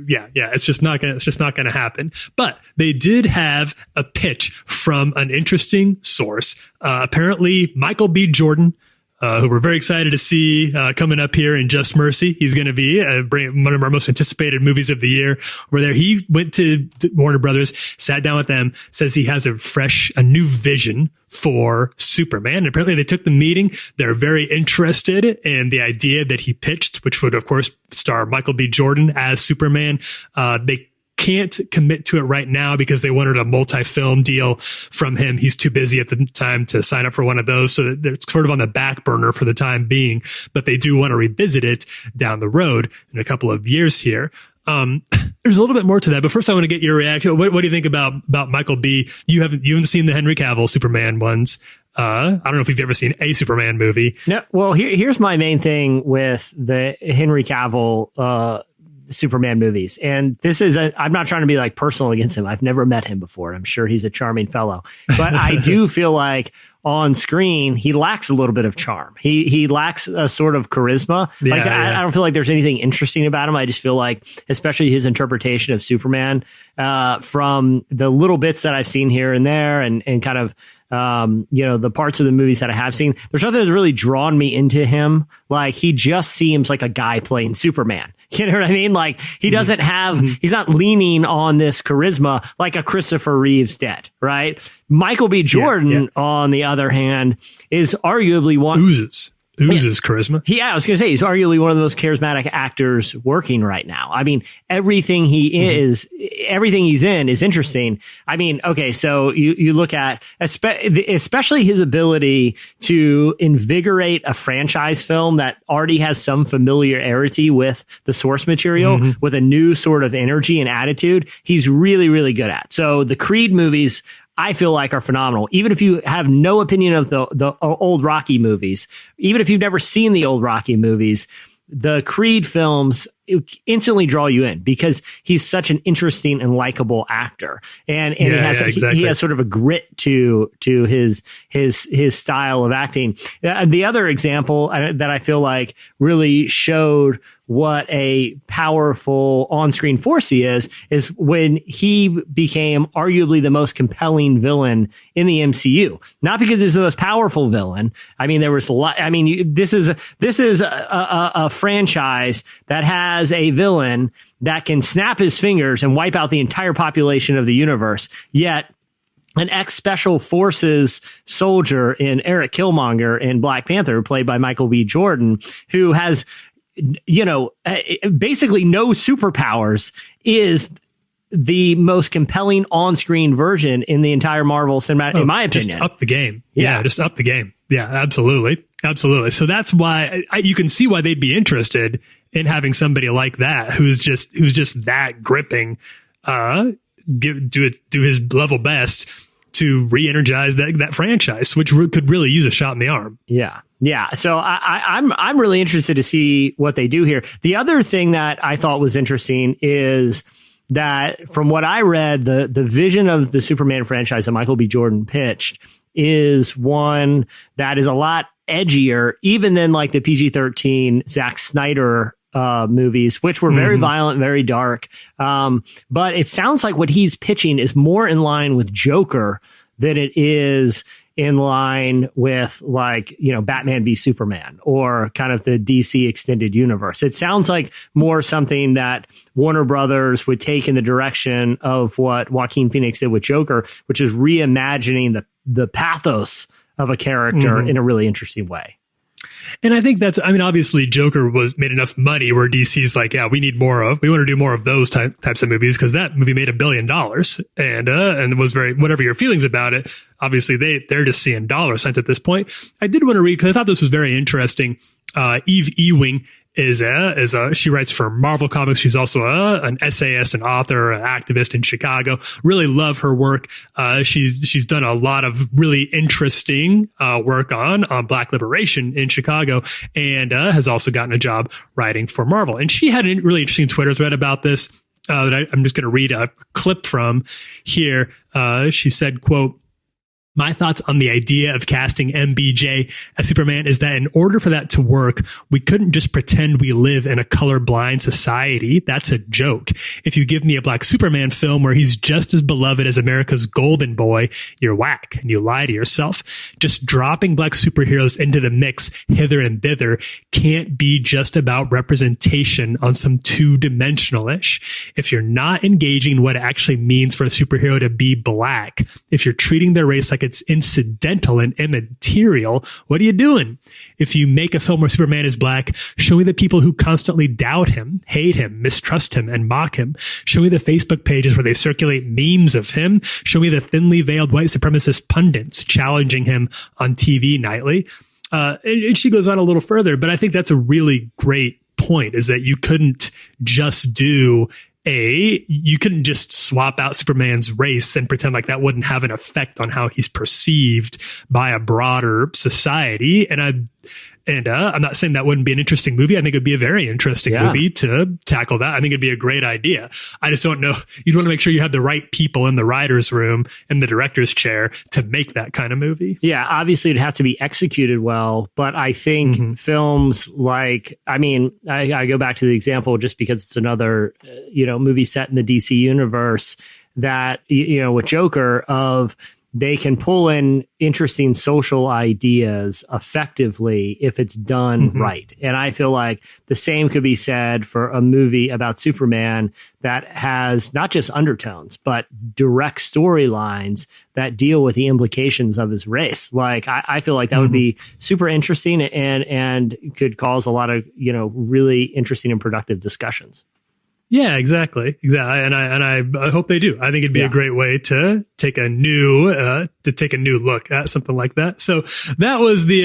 S3: Yeah. It's just not gonna happen. But they did have a pitch from an interesting source. Apparently, Michael B. Jordan, who we're very excited to see coming up here in Just Mercy. He's going to be one of our most anticipated movies of the year. He went to Warner Brothers, sat down with them, says he has a new vision for Superman. And apparently they took the meeting. They're very interested in the idea that he pitched, which would, of course, star Michael B. Jordan as Superman. They can't commit to it right now because they wanted a multi-film deal from him. He's too busy at the time to sign up for one of those, so it's sort of on the back burner for the time being, but they do want to revisit it down the road in a couple of years here. There's a little bit more to that, but first I want to get your reaction. What do you think about Michael B? You haven't seen the Henry Cavill Superman ones. I don't know if you've ever seen a Superman movie.
S5: No. Well, here's my main thing with the Henry Cavill Superman movies. And this is I'm not trying to be like personal against him. I've never met him before. I'm sure he's a charming fellow, but I do feel like on screen, he lacks a little bit of charm. He lacks a sort of charisma. I don't feel like there's anything interesting about him. I just feel like, especially his interpretation of Superman, from the little bits that I've seen here and there and kind of, the parts of the movies that I have seen, there's nothing that's really drawn me into him. Like, he just seems like a guy playing Superman. You know what I mean? Like, he doesn't have, he's not leaning on this charisma like a Christopher Reeves did, right? Michael B. Jordan, on the other hand, is arguably one.
S3: Oozes. oozes charisma.
S5: Yeah, I was going to say, he's arguably one of the most charismatic actors working right now. I mean, everything he's in is interesting. I mean, okay, so you look at, especially his ability to invigorate a franchise film that already has some familiarity with the source material with a new sort of energy and attitude. He's really, really good at. So the Creed movies, I feel like, are phenomenal. Even if you have no opinion of the old Rocky movies, even if you've never seen the old Rocky movies, the Creed films instantly draw you in because he's such an interesting and likable actor, and he has sort of a grit to his style of acting. The other example that I feel like really showed what a powerful on-screen force he is when he became arguably the most compelling villain in the MCU. Not because he's the most powerful villain. I mean, there was a lot. I mean, this is a franchise that has a villain that can snap his fingers and wipe out the entire population of the universe. Yet an ex-Special Forces soldier in Eric Killmonger in Black Panther, played by Michael B. Jordan, who has, basically no superpowers, is the most compelling on-screen version in the entire Marvel cinematic, in my opinion.
S3: Just up the game. Yeah, just up the game. Yeah, absolutely. Absolutely. So that's why you can see why they'd be interested in having somebody like that who's just that gripping, do his level best to re-energize that franchise, which could really use a shot in the arm.
S5: Yeah. Yeah. So I'm really interested to see what they do here. The other thing that I thought was interesting is that from what I read, the vision of the Superman franchise that Michael B. Jordan pitched is one that is a lot edgier, even than like the PG-13 Zack Snyder movies, which were very violent, very dark. But it sounds like what he's pitching is more in line with Joker than it is in line with, like, Batman v Superman or kind of the DC extended universe. It sounds like more something that Warner Brothers would take in the direction of what Joaquin Phoenix did with Joker, which is reimagining the pathos of a character in a really interesting way.
S3: And I think obviously Joker made enough money where DC's like, yeah, we want to do more of those types of movies, because that movie made $1 billion and it was whatever your feelings about it, obviously they're just seeing dollar signs at this point. I did want to read, because I thought this was very interesting. Eve Ewing she writes for Marvel Comics. She's also an essayist, an author, an activist in Chicago. Really love her work. She's done a lot of really interesting work on Black liberation in Chicago, and has also gotten a job writing for Marvel. And she had a really interesting Twitter thread about this that I'm just going to read a clip from here. She said, quote, "My thoughts on the idea of casting MBJ as Superman is that in order for that to work, we couldn't just pretend we live in a colorblind society. That's a joke. If you give me a Black Superman film where he's just as beloved as America's golden boy, you're whack and you lie to yourself. Just dropping Black superheroes into the mix hither and thither can't be just about representation on some two-dimensional-ish. If you're not engaging what it actually means for a superhero to be Black, if you're treating their race like it's incidental and immaterial, what are you doing? If you make a film where Superman is Black, show me the people who constantly doubt him, hate him, mistrust him, and mock him. Show me the Facebook pages where they circulate memes of him. Show me the thinly veiled white supremacist pundits challenging him on TV nightly." And she goes on a little further, but I think that's a really great point, is that you couldn't just you couldn't just swap out Superman's race and pretend like that wouldn't have an effect on how he's perceived by a broader society. And I'm not saying that wouldn't be an interesting movie. I think it'd be a very interesting movie to tackle that. I think it'd be a great idea. I just don't know. You'd want to make sure you have the right people in the writer's room and the director's chair to make that kind of movie.
S5: Yeah, obviously it'd have to be executed well, but I think films like, I go back to the example just because it's another, movie set in the DC universe that, with Joker, of they can pull in interesting social ideas effectively if it's done right. And I feel like the same could be said for a movie about Superman that has not just undertones, but direct storylines that deal with the implications of his race. Like, I feel like that would be super interesting and could cause a lot of, really interesting and productive discussions.
S3: Yeah, exactly. And I hope they do. I think it'd be a great way to take a new look at something like that. So that was we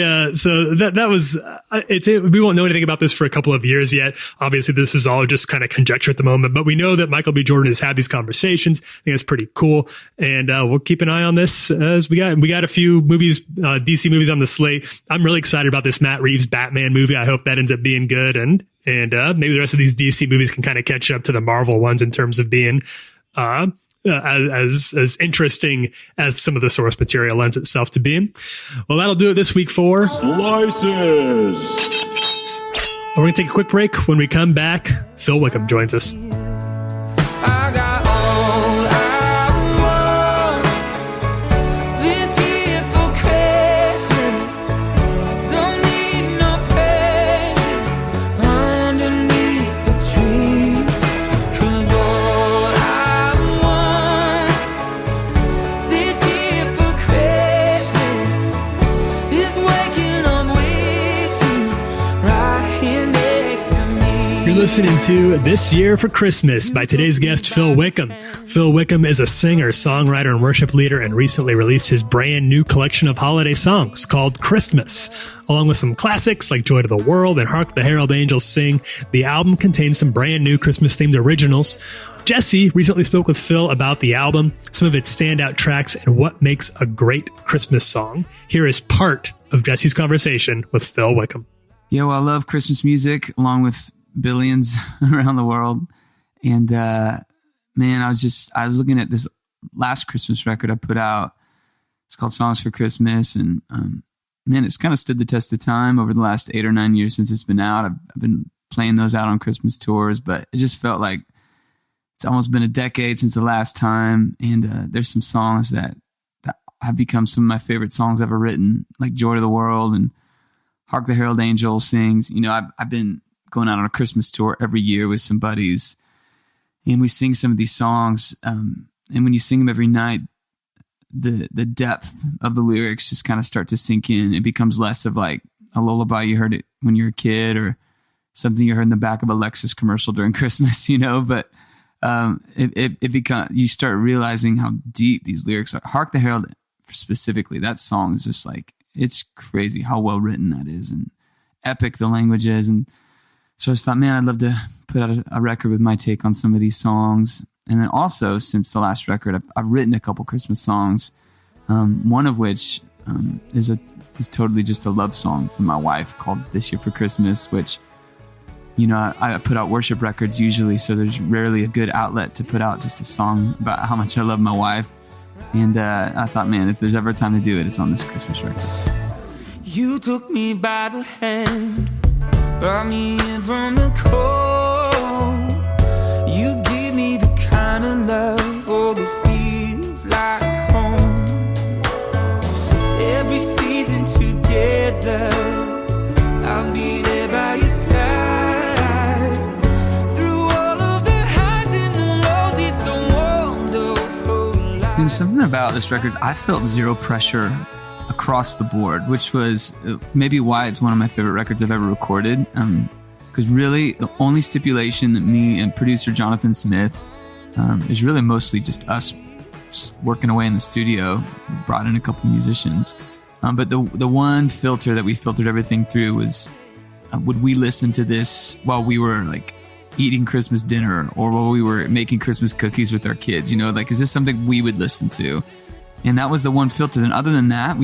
S3: won't know anything about this for a couple of years yet. Obviously, this is all just kind of conjecture at the moment, but we know that Michael B. Jordan has had these conversations. I think it's pretty cool. And we'll keep an eye on this as we got a few movies, DC movies on the slate. I'm really excited about this Matt Reeves Batman movie. I hope that ends up being good. And maybe the rest of these DC movies can kind of catch up to the Marvel ones in terms of being as interesting as some of the source material lends itself to being. Well, that'll do it this week for
S7: Slices.
S3: We're going to take a quick break. When we come back, Phil Wickham joins us.
S2: I got all I want this year for Christmas. Don't need no presents underneath the tree. 'Cause all I want this year for Christmas is waking up with you right here next to me.
S3: You're listening to This Year for Christmas by today's guest, Phil Wickham. Phil Wickham is a singer, songwriter, and worship leader, and recently released his brand new collection of holiday songs called Christmas. Along with some classics like Joy to the World and Hark the Herald Angels Sing, the album contains some brand new Christmas-themed originals. Jesse recently spoke with Phil about the album, some of its standout tracks, and what makes a great Christmas song. Here is part of Jesse's conversation with Phil Wickham.
S8: Yeah, well, I love Christmas music along with billions around the world. And man, I was looking at this last Christmas record I put out. It's called Songs for Christmas. And man, it's kind of stood the test of time over the last 8 or 9 years since it's been out. I've been playing those out on Christmas tours, but it just felt like it's almost been a decade since the last time. And there's some songs that have become some of my favorite songs ever written, like Joy to the World and Hark the Herald Angels Sings. I've been going out on a Christmas tour every year with some buddies, and we sing some of these songs. And when you sing them every night, the depth of the lyrics just kind of start to sink in. It becomes less of like a lullaby you heard it when you were a kid or something you heard in the back of a Lexus commercial during Christmas, but it becomes, you start realizing how deep these lyrics are. Hark the Herald specifically, that song is just like, it's crazy how well written that is and epic the language is. And so I just thought, man, I'd love to put out a record with my take on some of these songs. And then also, since the last record, I've written a couple Christmas songs, one of which is totally just a love song from my wife called This Year for Christmas, which, I put out worship records usually, so there's rarely a good outlet to put out just a song about how much I love my wife. And I thought, man, if there's ever a time to do it, it's on this Christmas record.
S2: You took me by the hand, brought me in from the cold. You gave me the kind of love, that feels like home. Every season together, I'll be there by your side. Through all of the highs and the lows, it's a wonderful life.
S8: And something about this record, I felt zero pressure across the board, which was maybe why it's one of my favorite records I've ever recorded. Because really, the only stipulation that me and producer Jonathan Smith is really mostly just us working away in the studio. We brought in a couple musicians. But the one filter that we filtered everything through was, would we listen to this while we were like eating Christmas dinner or while we were making Christmas cookies with our kids? Is this something we would listen to? And that was the one filter. And other than that,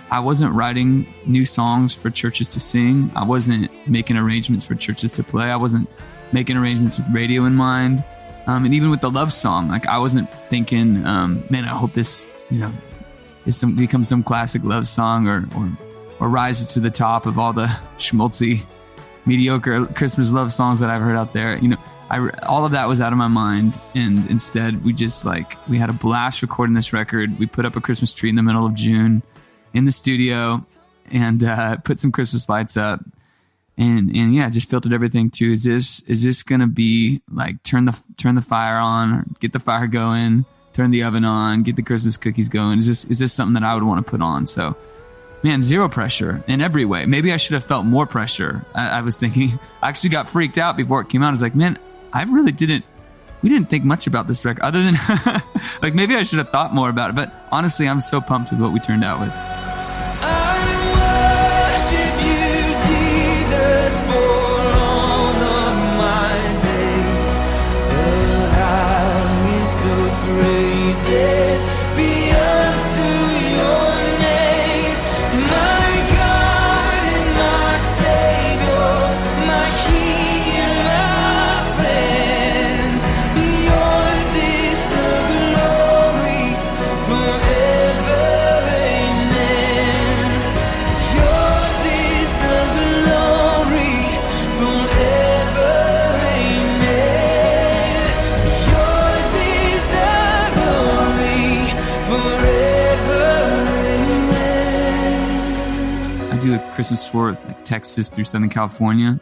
S8: I wasn't writing new songs for churches to sing. I wasn't making arrangements for churches to play. I wasn't making arrangements with radio in mind. And even with the love song, like I wasn't thinking, man, I hope this, becomes some classic love song or rises to the top of all the schmaltzy, mediocre Christmas love songs that I've heard out there. all of that was out of my mind, and instead we had a blast recording this record. We put up a Christmas tree in the middle of June in the studio, and put some Christmas lights up, and yeah, just filtered everything through. Is this gonna be like turn the fire on, or get the fire going, turn the oven on, get the Christmas cookies going? Is this something that I would want to put on? So, man, zero pressure in every way. Maybe I should have felt more pressure. I was thinking, I actually got freaked out before it came out. I was like, man, we didn't think much about this record other than like maybe I should have thought more about it. But honestly, I'm so pumped with what we turned out with. Christmas tour, like Texas through Southern California,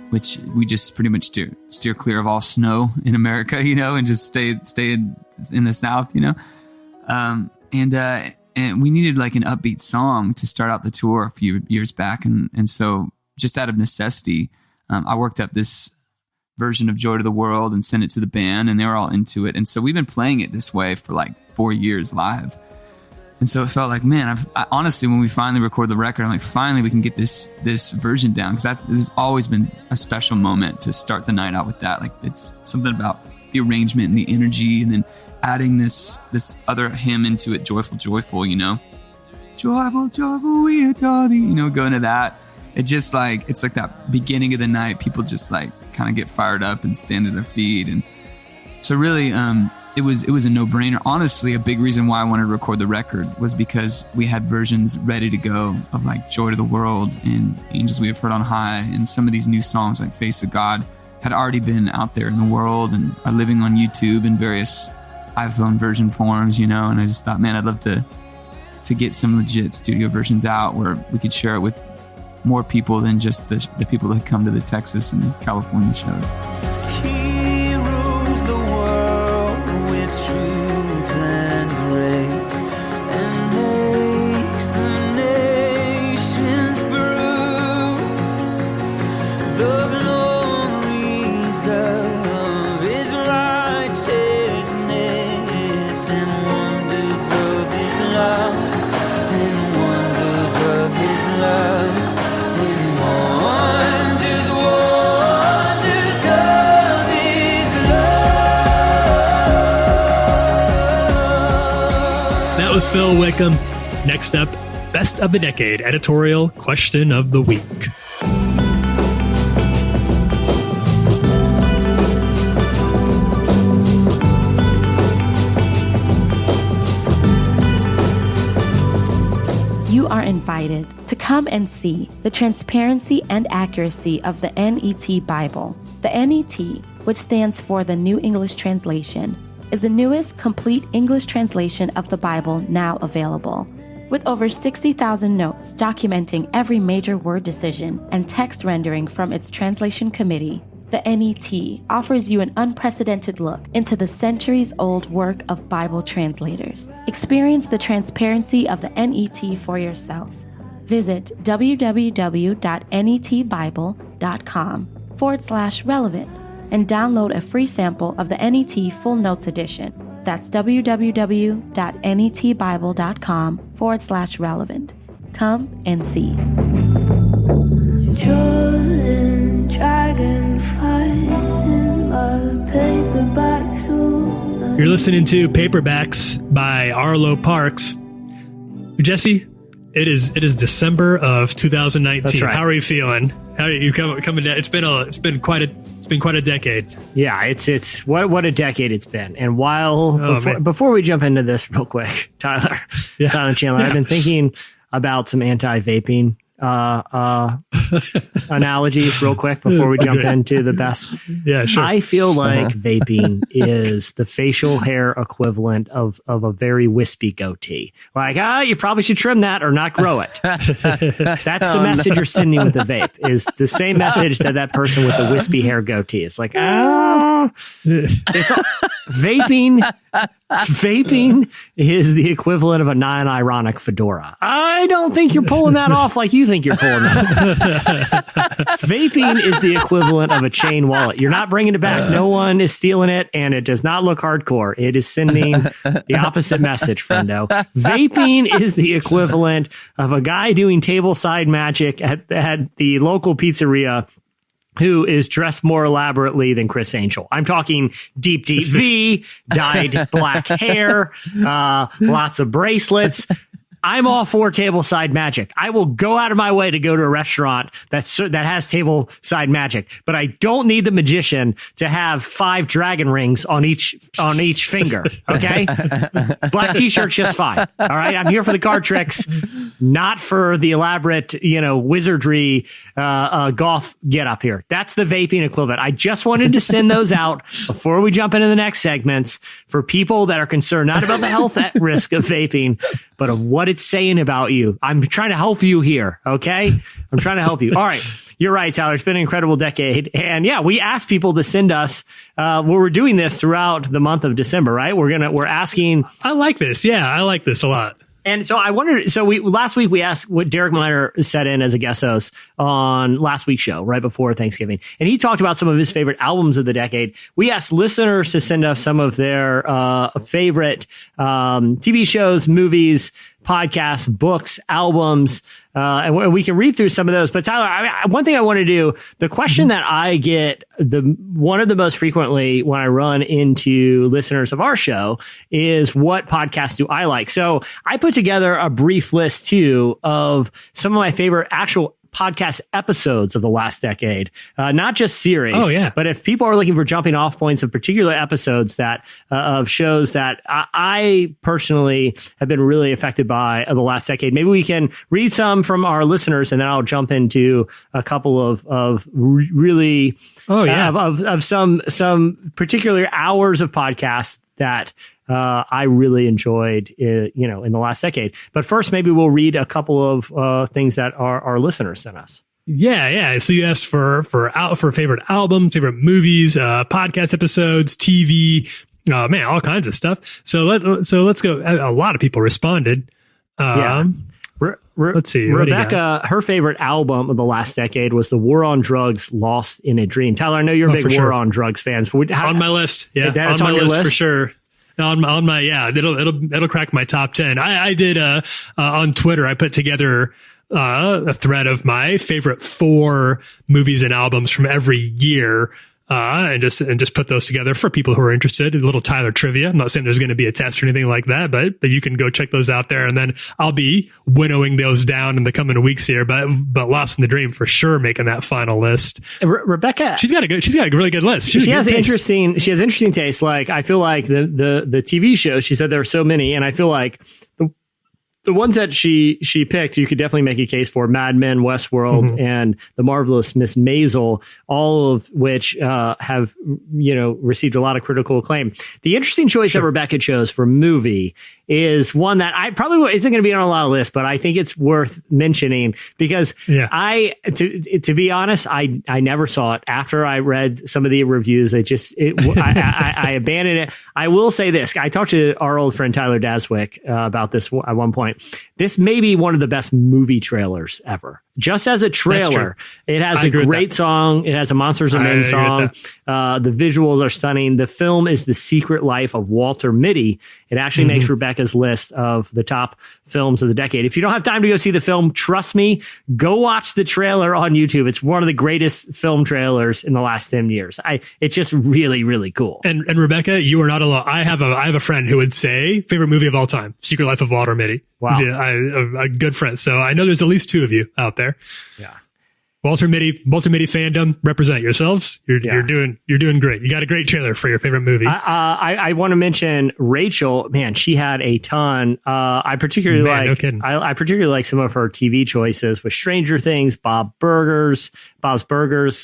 S8: which we just pretty much steer clear of all snow in America, and just stay in the South, and we needed like an upbeat song to start out the tour a few years back, and so just out of necessity, I worked up this version of Joy to the World and sent it to the band, and they were all into it, and so we've been playing it this way for like 4 years live. And so it felt like, man, I honestly, when we finally record the record, I'm like, finally we can get this version down, because this has always been a special moment to start the night out with that. Like, it's something about the arrangement and the energy, and then adding this other hymn into it, joyful, joyful, joyful, joyful, we adore thee, going to that. It just like, it's like that beginning of the night. People just like kind of get fired up and stand to their feet, and so really, It was a no-brainer. Honestly, a big reason why I wanted to record the record was because we had versions ready to go of like Joy to the World and Angels We Have Heard on High, and some of these new songs like Face of God had already been out there in the world and are living on YouTube in various iPhone version forms, and I just thought, man, I'd love to get some legit studio versions out where we could share it with more people than just the people that come to the Texas and California shows.
S3: Was Phil Wickham. Next up, Best of the Decade editorial question of the week.
S7: You are invited to come and see the transparency and accuracy of the NET Bible. The NET, which stands for the New English Translation, is the newest complete English translation of the Bible now available. With over 60,000 notes documenting every major word decision and text rendering from its translation committee, the NET offers you an unprecedented look into the centuries-old work of Bible translators. Experience the transparency of the NET for yourself. Visit www.netbible.com/relevant and download a free sample of the NET Full Notes Edition. That's www.netbible.com/relevant. Come and see.
S9: Trolling dragonflies in my paperback suit.
S3: You're listening to Paperbacks by Arlo Parks. Jesse, it is December of 2019.
S5: That's right.
S3: How are you feeling? How are you coming down? It's been quite a decade.
S5: Yeah, it's what a decade it's been. And before we jump into this real quick, Tyler Chandler, I've been thinking about some anti-vaping analogies real quick before we jump into the best.
S3: Yeah, sure.
S5: I feel like vaping is the facial hair equivalent of a very wispy goatee. Like, you probably should trim that or not grow it. That's the message you're sending with the vape, is the same message that person with the wispy hair goatee. It's like, it's vaping. Vaping is the equivalent of a non-ironic fedora. I don't think you're pulling that off like you think you're pulling that off. Vaping is the equivalent of a chain wallet. You're not bringing it back. No one is stealing it, and it does not look hardcore. It is sending the opposite message, friendo. Vaping is the equivalent of a guy doing tableside magic at the local pizzeria who is dressed more elaborately than Chris Angel. I'm talking deep V, dyed black hair, lots of bracelets. I'm all for tableside magic. I will go out of my way to go to a restaurant that has tableside magic, but I don't need the magician to have 5 dragon rings on each finger. Okay, black t-shirt's just fine. All right, I'm here for the card tricks, not for the elaborate, wizardry goth get up here. That's the vaping equivalent. I just wanted to send those out before we jump into the next segments for people that are concerned not about the health at risk of vaping, but of what it's saying about you. I'm trying to help you here, okay? I'm trying to help you. All right. You're right, Tyler. It's been an incredible decade. And yeah, we asked people to send us, we're doing this throughout the month of December, right? We're asking.
S3: I like this. Yeah, I like this a lot.
S5: And so I wondered, last week we asked what Derek Miner set in as a guest host on last week's show, right before Thanksgiving. And he talked about some of his favorite albums of the decade. We asked listeners to send us some of their favorite TV shows, movies, podcasts, books, albums, and we can read through some of those. But Tyler, one thing I want to do, the question that I get one of the most frequently when I run into listeners of our show is, what podcasts do I like? So I put together a brief list too of some of my favorite actual podcast episodes of the last decade, not just series.
S3: Oh, yeah.
S5: But if people are looking for jumping off points of particular episodes that of shows that I personally have been really affected by the last decade, maybe we can read some from our listeners, and then I'll jump into a couple of really of some particular hours of podcasts that I really enjoyed, in the last decade. But first, maybe we'll read a couple of things that our listeners sent us.
S3: Yeah. So you asked for favorite albums, favorite movies, podcast episodes, TV, all kinds of stuff. So let's go. A lot of people responded. Let's see.
S5: Rebecca, her favorite album of the last decade was The War on Drugs, Lost in a Dream. Tyler, I know you're a big War on Drugs fan.
S3: On my list. Yeah.
S5: That's on my list
S3: for sure. On my it'll crack my top 10. I did on Twitter. I put together a thread of my favorite 4 movies and albums from every year, and just put those together for people who are interested. A little Tyler trivia. I'm not saying there's going to be a test or anything like that, but you can go check those out there, and then I'll be winnowing those down in the coming weeks here. But Lost in the Dream for sure making that final list.
S5: Rebecca,
S3: she's got a really good list.
S5: She has interesting taste. Like, I feel like the TV shows, she said there are so many, and I feel like the ones that she picked, you could definitely make a case for: Mad Men, Westworld, and The Marvelous Miss Maisel, all of which have received a lot of critical acclaim. The interesting choice that Rebecca chose for movie is one that I probably isn't going to be on a lot of lists, but I think it's worth mentioning because to be honest, I never saw it. After I read some of the reviews, I abandoned it. I will say this: I talked to our old friend Tyler Daswick about this at one point. This may be one of the best movie trailers ever. Just as a trailer, it has a great song. It has a Monsters of Men song. The visuals are stunning. The film is The Secret Life of Walter Mitty. It actually makes Rebecca's list of the top films of the decade. If you don't have time to go see the film, trust me, go watch the trailer on YouTube. It's one of the greatest film trailers in the last 10 years. It's just really, really cool.
S3: And Rebecca, you are not alone. I have a friend who would say favorite movie of all time, Secret Life of Walter Mitty.
S5: Wow.
S3: Yeah, a good friend. So I know there's at least 2 of you out there.
S5: Yeah.
S3: Walter Mitty fandom, represent yourselves. You're doing great. You got a great trailer for your favorite movie.
S5: I want to mention Rachel. Man, she had a ton. I particularly like some of her TV choices with Stranger Things, Bob's Burgers,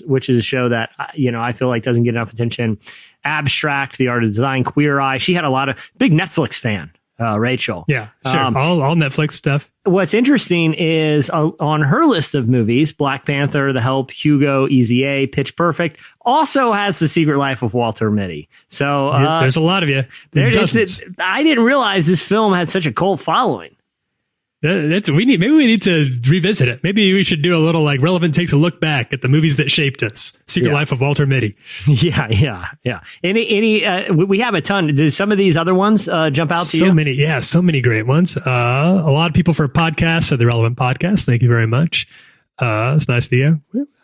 S5: which is a show that I feel like doesn't get enough attention. Abstract, The Art of Design, Queer Eye. She had a lot of big Netflix fan. Rachel.
S3: Yeah, sure. All Netflix stuff.
S5: What's interesting is on her list of movies, Black Panther, The Help, Hugo, Easy A, Pitch Perfect, also has The Secret Life of Walter Mitty. So
S3: there's a lot of you.
S5: I didn't realize this film had such a cult following.
S3: Maybe we need to revisit it. Maybe we should do a little like Relevant takes a look back at the movies that shaped us. Secret Life of Walter Mitty.
S5: Yeah. We have a ton. Do some of these other ones jump out to you?
S3: So many great ones. A lot of people for podcasts at the Relevant Podcast. Thank you very much. It's nice of you.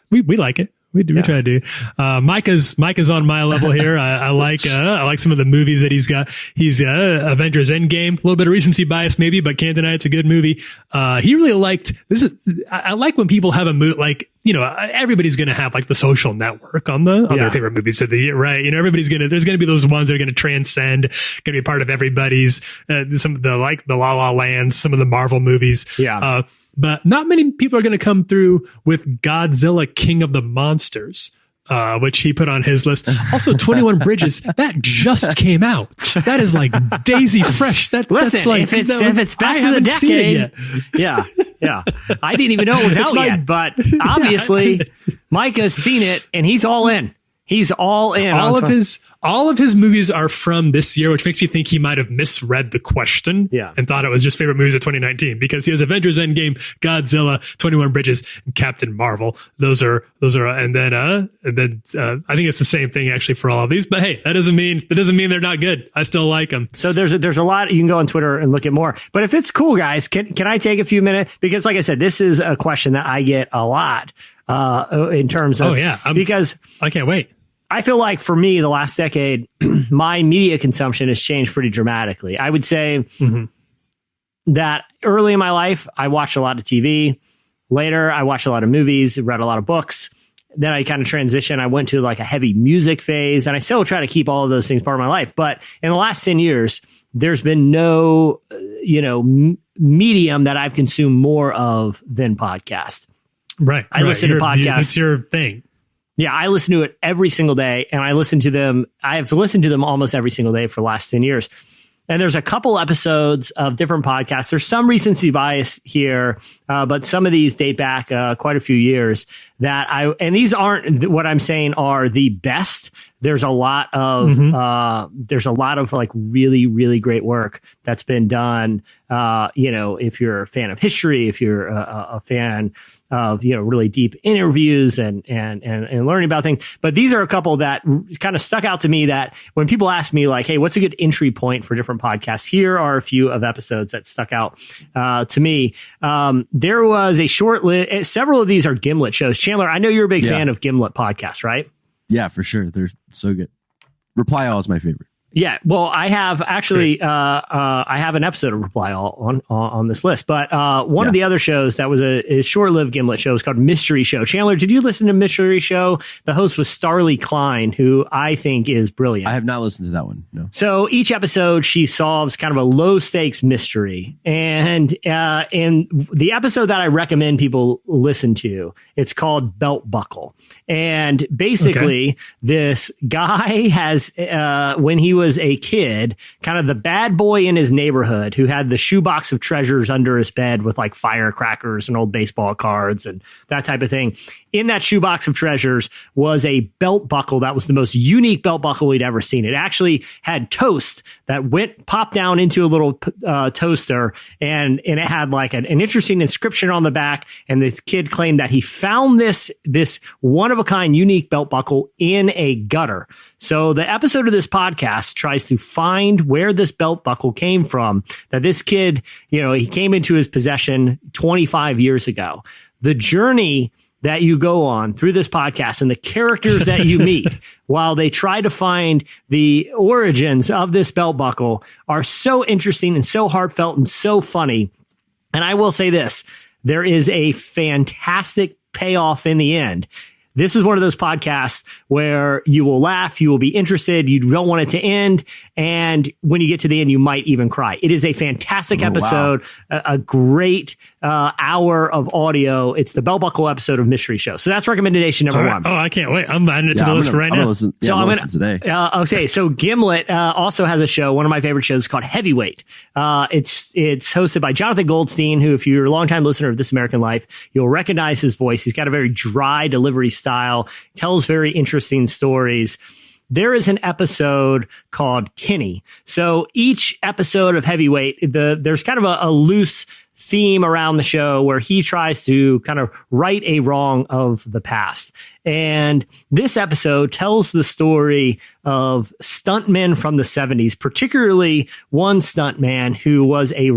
S3: We like it. We try to do. Micah's on my level here. I like some of the movies that he's got. He's Avengers Endgame, a little bit of recency bias maybe, but can't deny it's a good movie. He really liked this. I like when people have a movie like, everybody's going to have like The Social Network on their favorite movies of the year, right? There's going to be those ones that are going to transcend, going to be part of everybody's, some of the like the La La Land, some of the Marvel movies.
S5: Yeah.
S3: But not many people are going to come through with Godzilla King of the Monsters, which he put on his list. Also, 21 Bridges, that just came out. That is like daisy fresh. That's like,
S5: if it's best of the decade. Yeah. I didn't even know it was out yet, but obviously Micah's seen it and he's all in. He's all in.
S3: All of his movies are from this year, which makes me think he might have misread the question and thought it was just favorite movies of 2019 because he has Avengers Endgame, Godzilla, 21 Bridges, and Captain Marvel. Those are, and then I think it's the same thing actually for all of these. But hey, that doesn't mean they're not good. I still like them.
S5: So there's a lot. You can go on Twitter and look at more. But if it's cool, guys, can I take a few minutes? Because like I said, this is a question that I get a lot in terms of because
S3: I can't wait.
S5: I feel like for me, the last decade, my media consumption has changed pretty dramatically. I would say that early in my life, I watched a lot of TV. Later, I watched a lot of movies, read a lot of books. Then I kind of transitioned. I went to like a heavy music phase, and I still try to keep all of those things part of my life. But in the last 10 years, there's been no, medium that I've consumed more of than podcast.
S3: Right.
S5: I listen to podcasts.
S3: It's your thing.
S5: Yeah, I listen to it every single day, and I have listened to them almost every single day for the last 10 years. And there's a couple episodes of different podcasts. There's some recency bias here, but some of these date back quite a few years and these aren't what I'm saying are the best. There's a lot of like really, really great work that's been done. If you're a fan of history, if you're a fan of really deep interviews and learning about things. But these are a couple that kind of stuck out to me that when people ask me like, hey, what's a good entry point for different podcasts? Here are a few of episodes that stuck out to me. There was a short list. Several of these are Gimlet shows. Chandler, I know you're a big fan of Gimlet podcasts, right?
S4: Yeah, for sure. They're so good. Reply All is my favorite.
S5: Yeah, well, I have actually I have an episode of Reply All on this list, but one of the other shows that was a short-lived Gimlet show is called Mystery Show. Chandler, did you listen to Mystery Show? The host was Starlee Klein, who I think is brilliant.
S4: I have not listened to that one. No.
S5: So each episode, she solves kind of a low-stakes mystery, and in the episode that I recommend people listen to, it's called Belt Buckle, and basically this guy has when he was a kid, kind of the bad boy in his neighborhood who had the shoebox of treasures under his bed with like firecrackers and old baseball cards and that type of thing. In that shoebox of treasures was a belt buckle that was the most unique belt buckle we'd ever seen. It actually had toast that popped down into a little toaster, and it had like an interesting inscription on the back. And this kid claimed that he found this one of a kind unique belt buckle in a gutter. So the episode of this podcast tries to find where this belt buckle came from, that this kid, he came into his possession 25 years ago. The journey that you go on through this podcast and the characters that you meet while they try to find the origins of this belt buckle are so interesting and so heartfelt and so funny. And I will say this, there is a fantastic payoff in the end. This is one of those podcasts where you will laugh, you will be interested, you don't want it to end, and when you get to the end, you might even cry. It is a fantastic episode, a great hour of audio. It's the Bell Buckle episode of Mystery Show. So that's recommendation number one.
S3: Oh, I can't wait. I'm adding it to the list right now.
S4: Listen, I'm gonna listen today.
S5: Okay, so Gimlet also has a show, one of my favorite shows, called Heavyweight. It's hosted by Jonathan Goldstein, who, if you're a longtime listener of This American Life, you'll recognize his voice. He's got a very dry delivery style, tells very interesting stories. There is an episode called Kinney. So each episode of Heavyweight, there's kind of a loose theme around the show where he tries to kind of right a wrong of the past. And this episode tells the story of stuntmen from the 70s, particularly one stuntman who was a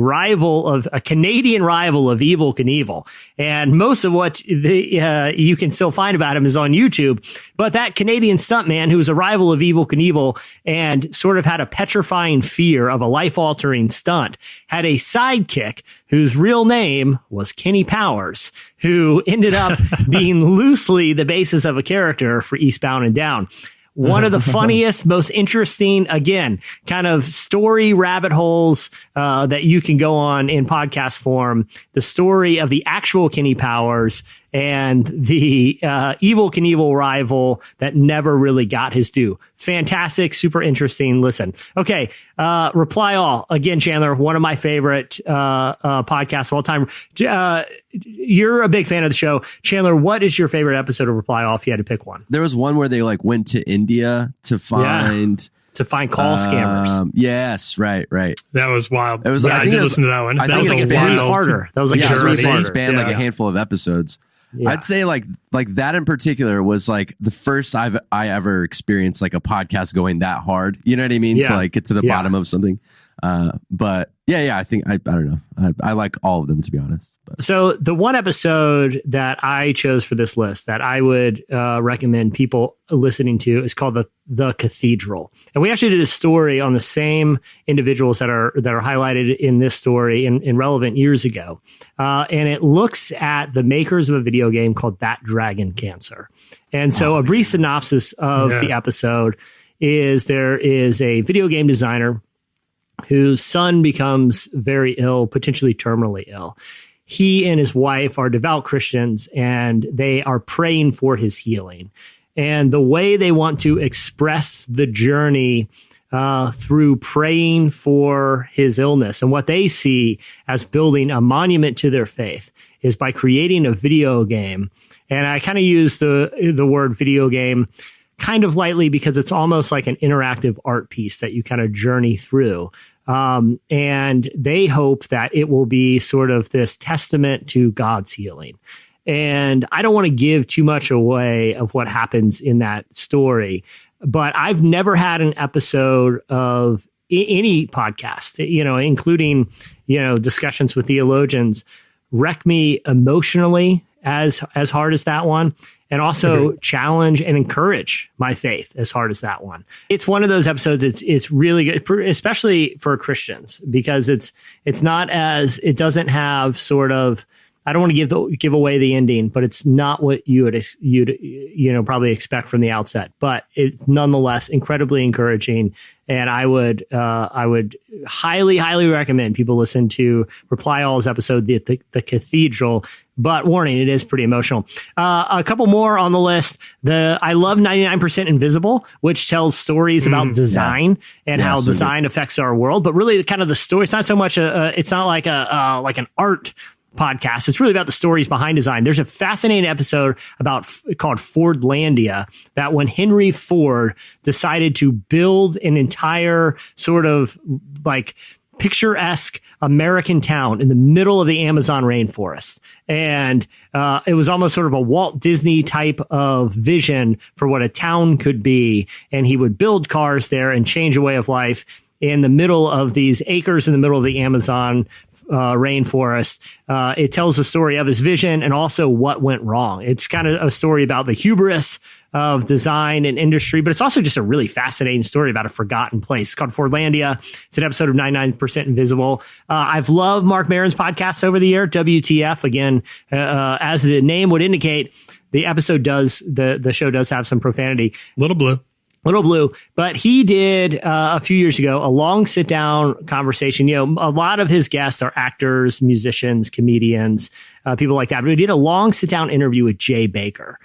S5: Canadian rival of Evel Knievel. And most of what you can still find about him is on YouTube. But that Canadian stuntman who was a rival of Evel Knievel and sort of had a petrifying fear of a life-altering stunt had a sidekick whose real name was Kenny Powers, who ended up being loosely the basis of a character for Eastbound and Down. One of the funniest, most interesting, again, kind of story rabbit holes that you can go on in podcast form. The story of the actual Kenny Powers and the Evel Knievel rival that never really got his due. Fantastic, super interesting. Listen. Okay, Reply All. Again, Chandler, one of my favorite podcasts of all time. You're a big fan of the show. Chandler, what is your favorite episode of Reply All if you had to pick one?
S4: There was one where they went to India to find...
S5: To find call scammers.
S4: Yes, right.
S3: That was wild.
S4: It was.
S3: I did listen to that one.
S5: That was like a three-parter. That was like
S4: it spanned like a handful of episodes.
S5: Yeah.
S4: I'd say like that in particular was like the first I ever experienced like a podcast going that hard. You know what I mean?
S5: Yeah.
S4: To like get to the bottom of something. But yeah, I think I don't know. I like all of them, to be honest. But.
S5: So the one episode that I chose for this list that I would recommend people listening to is called the Cathedral, and we actually did a story on the same individuals that are highlighted in this story in Relevant years ago, and it looks at the makers of a video game called That Dragon Cancer. And so a brief synopsis of the episode is there is a video game designer whose son becomes very ill, potentially terminally ill. He and his wife are devout Christians, and they are praying for his healing. And the way they want to express the journey through praying for his illness and what they see as building a monument to their faith is by creating a video game. And I kind of use the word video game kind of lightly because it's almost like an interactive art piece that you kind of journey through. And they hope that it will be sort of this testament to God's healing. And I don't want to give too much away of what happens in that story, but I've never had an episode of any podcast, including, discussions with theologians, wreck me emotionally as hard as that one, and also challenge and encourage my faith as hard as that one. It's one of those episodes. It's really good, especially for Christians, because it doesn't have sort of, I don't want to give away the ending, but it's not what you'd probably expect from the outset. But it's nonetheless incredibly encouraging, and I would highly, highly recommend people listen to Reply All's episode, the Cathedral. But warning, it is pretty emotional. A couple more on the list. I love 99% Invisible, which tells stories about design and how design affects our world. But really, kind of the story. It's not so much it's not like like an art podcast. It's really about the stories behind design. There's a fascinating episode called Fordlandia, that when Henry Ford decided to build an entire sort of like picturesque American town in the middle of the Amazon rainforest. And it was almost sort of a Walt Disney type of vision for what a town could be. And he would build cars there and change a way of life. in the middle of these acres in the middle of the Amazon rainforest. It tells the story of his vision and also what went wrong. It's kind of a story about the hubris of design and industry, but it's also just a really fascinating story about a forgotten place. It's called Fordlandia. It's an episode of 99% Invisible. I've loved Mark Maron's podcasts over the year. WTF, again, as the name would indicate, the show does have some profanity.
S3: Little Blue, but he did a few years ago a long sit down conversation. You know, a lot of his guests are actors, musicians, comedians, people like that. But he did a long sit down interview with Jay Baker.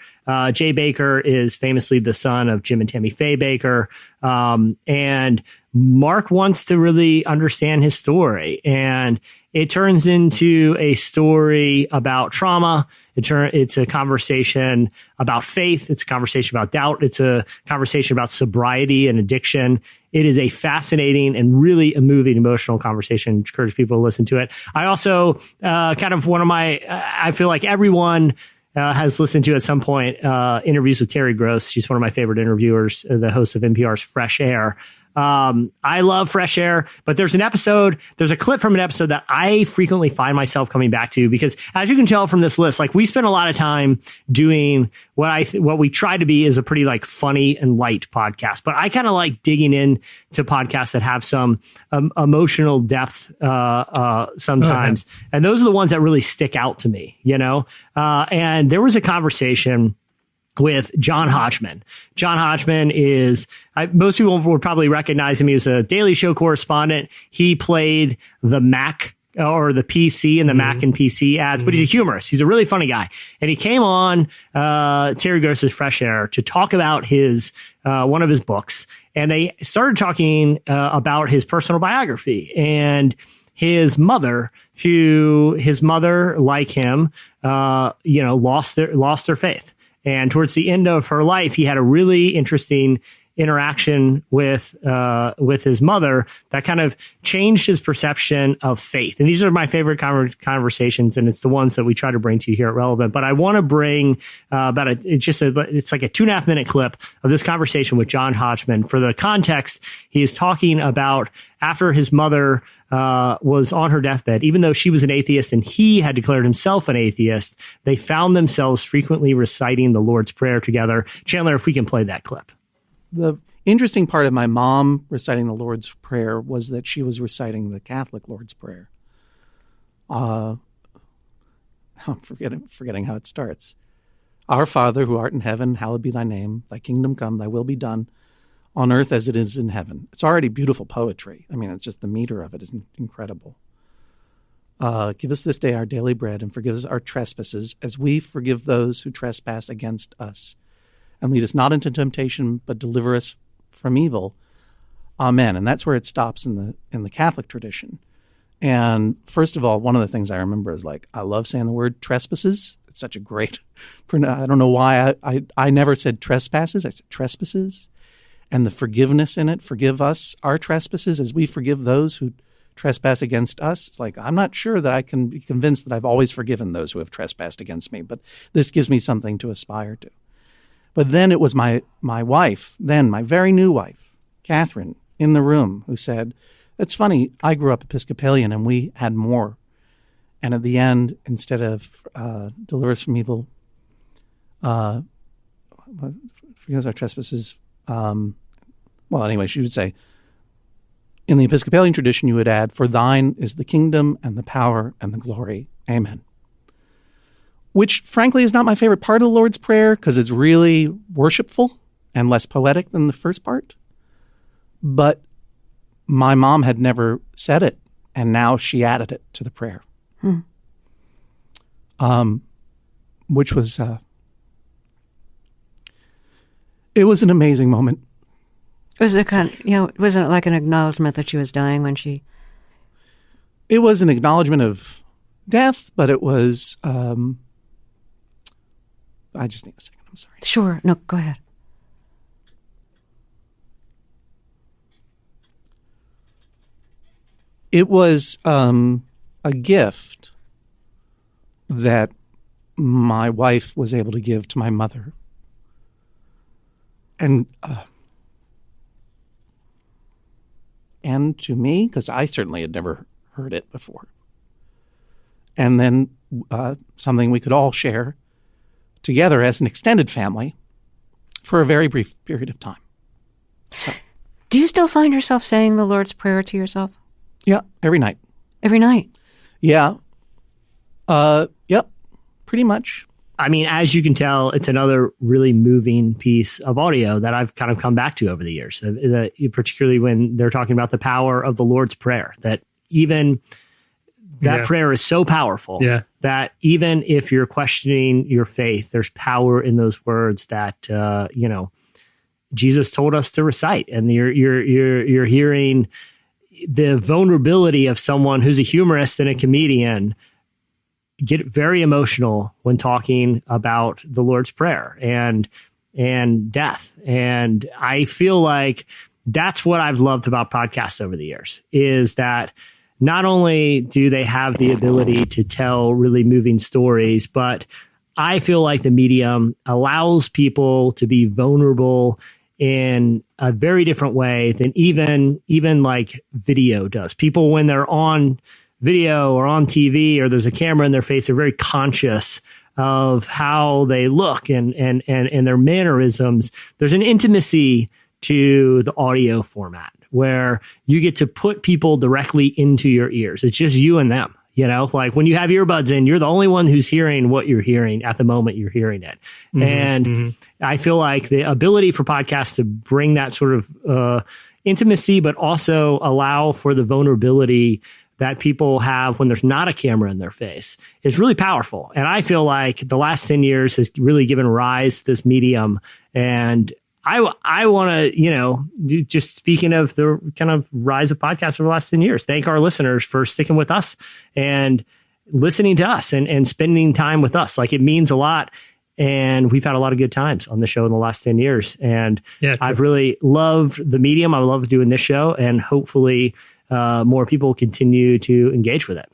S3: Jay Baker is famously the son of Jim and Tammy Faye Baker. And Mark wants to really understand his story. And it turns into a story about trauma. It's a conversation about faith. It's a conversation about doubt. It's a conversation about sobriety and addiction. It is a fascinating and really a moving, emotional conversation. I encourage people to listen to it. I also I feel like everyone has listened to at some point interviews with Terry Gross. She's one of my favorite interviewers, the host of NPR's Fresh Air. I love Fresh Air, but there's a clip from an episode that I frequently find myself coming back to because, as you can tell from this list, like we spend a lot of time doing what we try to be is a pretty like funny and light podcast, but I kind of like digging in to podcasts that have some emotional depth sometimes. Okay. And those are the ones that really stick out to me, you know? And there was a conversation with John Hodgman. John Hodgman is, most people would probably recognize him. He was a Daily Show correspondent. He played the Mac or the PC in the Mac and PC ads, but he's a humorist. He's a really funny guy. And he came on Terry Gross's Fresh Air to talk about his one of his books. And they started talking about his personal biography and his mother, like him, lost their faith. And towards the end of her life, he had a really interesting interaction with his mother that kind of changed his perception of faith. And these are my favorite conversations, and it's the ones that we try to bring to you here at Relevant. But I want to bring it's like a 2.5 minute clip of this conversation with John Hodgman. For the context, he is talking about after his mother was on her deathbed, even though she was an atheist and he had declared himself an atheist, they found themselves frequently reciting the Lord's Prayer together. Chandler, if we can play that clip.
S10: The interesting part of my mom reciting the Lord's Prayer was that she was reciting the Catholic Lord's Prayer. I'm forgetting how it starts. Our Father, who art in heaven, hallowed be thy name. Thy kingdom come, thy will be done, on earth as it is in heaven. It's already beautiful poetry. I mean, it's just the meter of it is incredible. Give us this day our daily bread, and forgive us our trespasses, as we forgive those who trespass against us. And lead us not into temptation, but deliver us from evil. Amen. And that's where it stops in the Catholic tradition. And first of all, one of the things I remember is like, I love saying the word trespasses. It's such a great, I don't know why I never said trespasses. I said trespasses. And the forgiveness in it, forgive us our trespasses as we forgive those who trespass against us. It's like, I'm not sure that I can be convinced that I've always forgiven those who have trespassed against me, but this gives me something to aspire to. But then it was my wife, then my very new wife, Catherine, in the room, who said, it's funny, I grew up Episcopalian and we had more. And at the end, instead of deliver us from evil, forgive us our trespasses. Anyway, she would say, in the Episcopalian tradition, you would add, for thine is the kingdom and the power and the glory. Amen. Which, frankly, is not my favorite part of the Lord's Prayer because it's really worshipful and less poetic than the first part. But my mom had never said it, and now she added it to the prayer. Which was, it was an amazing moment.
S11: Was it wasn't it like an acknowledgement that she was dying when she?
S10: It was an acknowledgement of death, but it was, I just need a second. I'm sorry.
S11: Sure. No, go ahead.
S10: It was a gift that my wife was able to give to my mother. And and to me, because I certainly had never heard it before. And then something we could all share together as an extended family for a very brief period of time. So,
S11: Do you still find yourself saying the Lord's Prayer to yourself?
S10: yeah, every night.
S11: Every night?
S10: Yeah. Yep, pretty much.
S5: I mean, as you can tell, it's another really moving piece of audio that I've kind of come back to over the years, particularly when they're talking about the power of the Lord's Prayer, that even that prayer is so powerful that even if you're questioning your faith, there's power in those words that, Jesus told us to recite. And you're hearing the vulnerability of someone who's a humorist and a comedian get very emotional when talking about the Lord's Prayer and death. And I feel like that's what I've loved about podcasts over the years, is that not only do they have the ability to tell really moving stories, but I feel like the medium allows people to be vulnerable in a very different way than even like video does. People, when they're on video or on TV or there's a camera in their face, they're very conscious of how they look and their mannerisms. There's an intimacy to the audio format where you get to put people directly into your ears. It's just you and them. Like when you have earbuds in, you're the only one who's hearing what you're hearing at the moment you're hearing it. Mm-hmm, and I feel like the ability for podcasts to bring that sort of intimacy, but also allow for the vulnerability that people have when there's not a camera in their face is really powerful. And I feel like the last 10 years has really given rise to this medium. And I want to, just speaking of the kind of rise of podcasts over the last 10 years, thank our listeners for sticking with us and listening to us and spending time with us. Like, it means a lot. And we've had a lot of good times on the show in the last 10 years. And I've really loved the medium. I love doing this show, and hopefully more people continue to engage with it.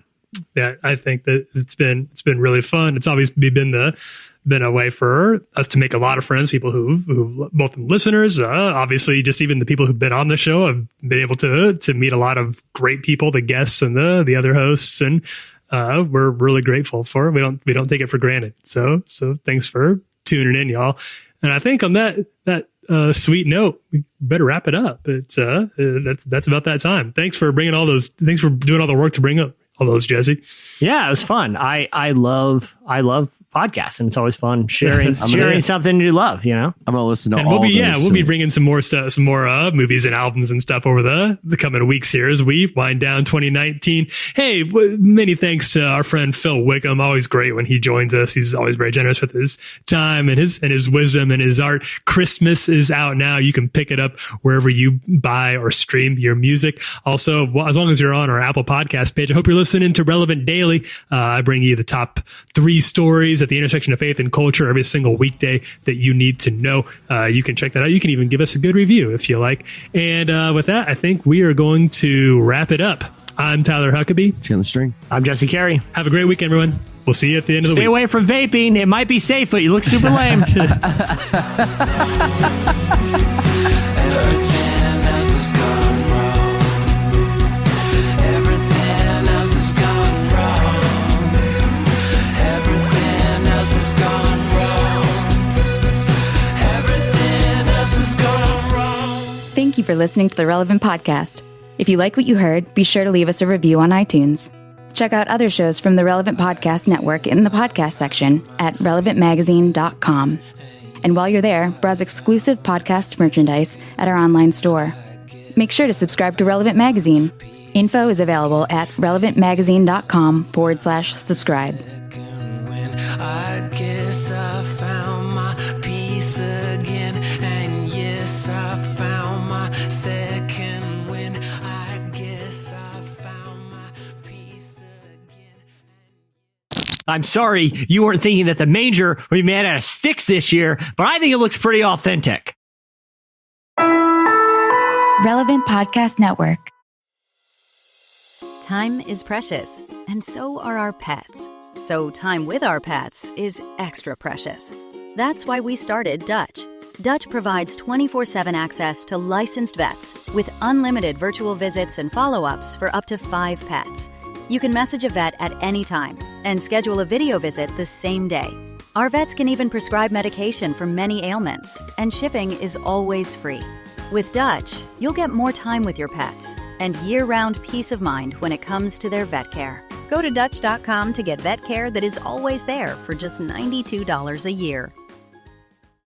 S3: Yeah, I think that it's been really fun. It's always been a way for us to make a lot of friends, people who've both listeners, obviously just even the people who've been on the show. I've been able to meet a lot of great people, the guests and the other hosts, and we're really grateful for it. We don't take it for granted. So thanks for tuning in, y'all. And I think on that sweet note, we better wrap it up. It's that's about that time. Thanks for doing all the work to bring up all those, Jesse.
S5: Yeah, it was fun. I love podcasts, and it's always fun sharing something you love. I'm
S4: gonna listen to
S3: and
S4: all.
S3: We'll be bringing some more stuff, some more movies and albums and stuff over the coming weeks here as we wind down 2019. Hey, many thanks to our friend Phil Wickham. Always great when he joins us. He's always very generous with his time and his wisdom and his art. Christmas is out now. You can pick it up wherever you buy or stream your music. Also, as long as you're on our Apple Podcast page, I hope you're listening to Relevant Daily. I bring you the top 3 stories at the intersection of faith and culture every single weekday that you need to know. You can check that out. You can even give us a good review if you like. And with that, I think we are going to wrap it up. I'm Tyler Huckabee.
S4: Chandler String.
S5: I'm Jesse Carey.
S3: Have a great week, everyone. We'll see you at the end of the week.
S5: Stay away from vaping. It might be safe, but you look super lame.
S12: Thank you for listening to the Relevant Podcast. If you like what you heard, be sure to leave us a review on iTunes. Check out other shows from the Relevant Podcast Network in the podcast section at relevantmagazine.com. And while you're there, browse exclusive podcast merchandise at our online store. Make sure to subscribe to Relevant Magazine. Info is available at relevantmagazine.com/subscribe.
S2: I guess I found my peace again, and yes, I found my second wind. I guess I found my peace again.
S5: I'm sorry you weren't thinking that the manger would be made out of sticks this year, but I think it looks pretty authentic.
S12: Relevant Podcast Network.
S13: Time is precious, and so are our pets. So time with our pets is extra precious. That's why we started Dutch. Dutch provides 24/7 access to licensed vets with unlimited virtual visits and follow-ups for up to 5 pets. You can message a vet at any time and schedule a video visit the same day. Our vets can even prescribe medication for many ailments, and shipping is always free. With Dutch, you'll get more time with your pets and year-round peace of mind when it comes to their vet care.
S14: Go to Dutch.com to get vet care that is always there for just $92 a year.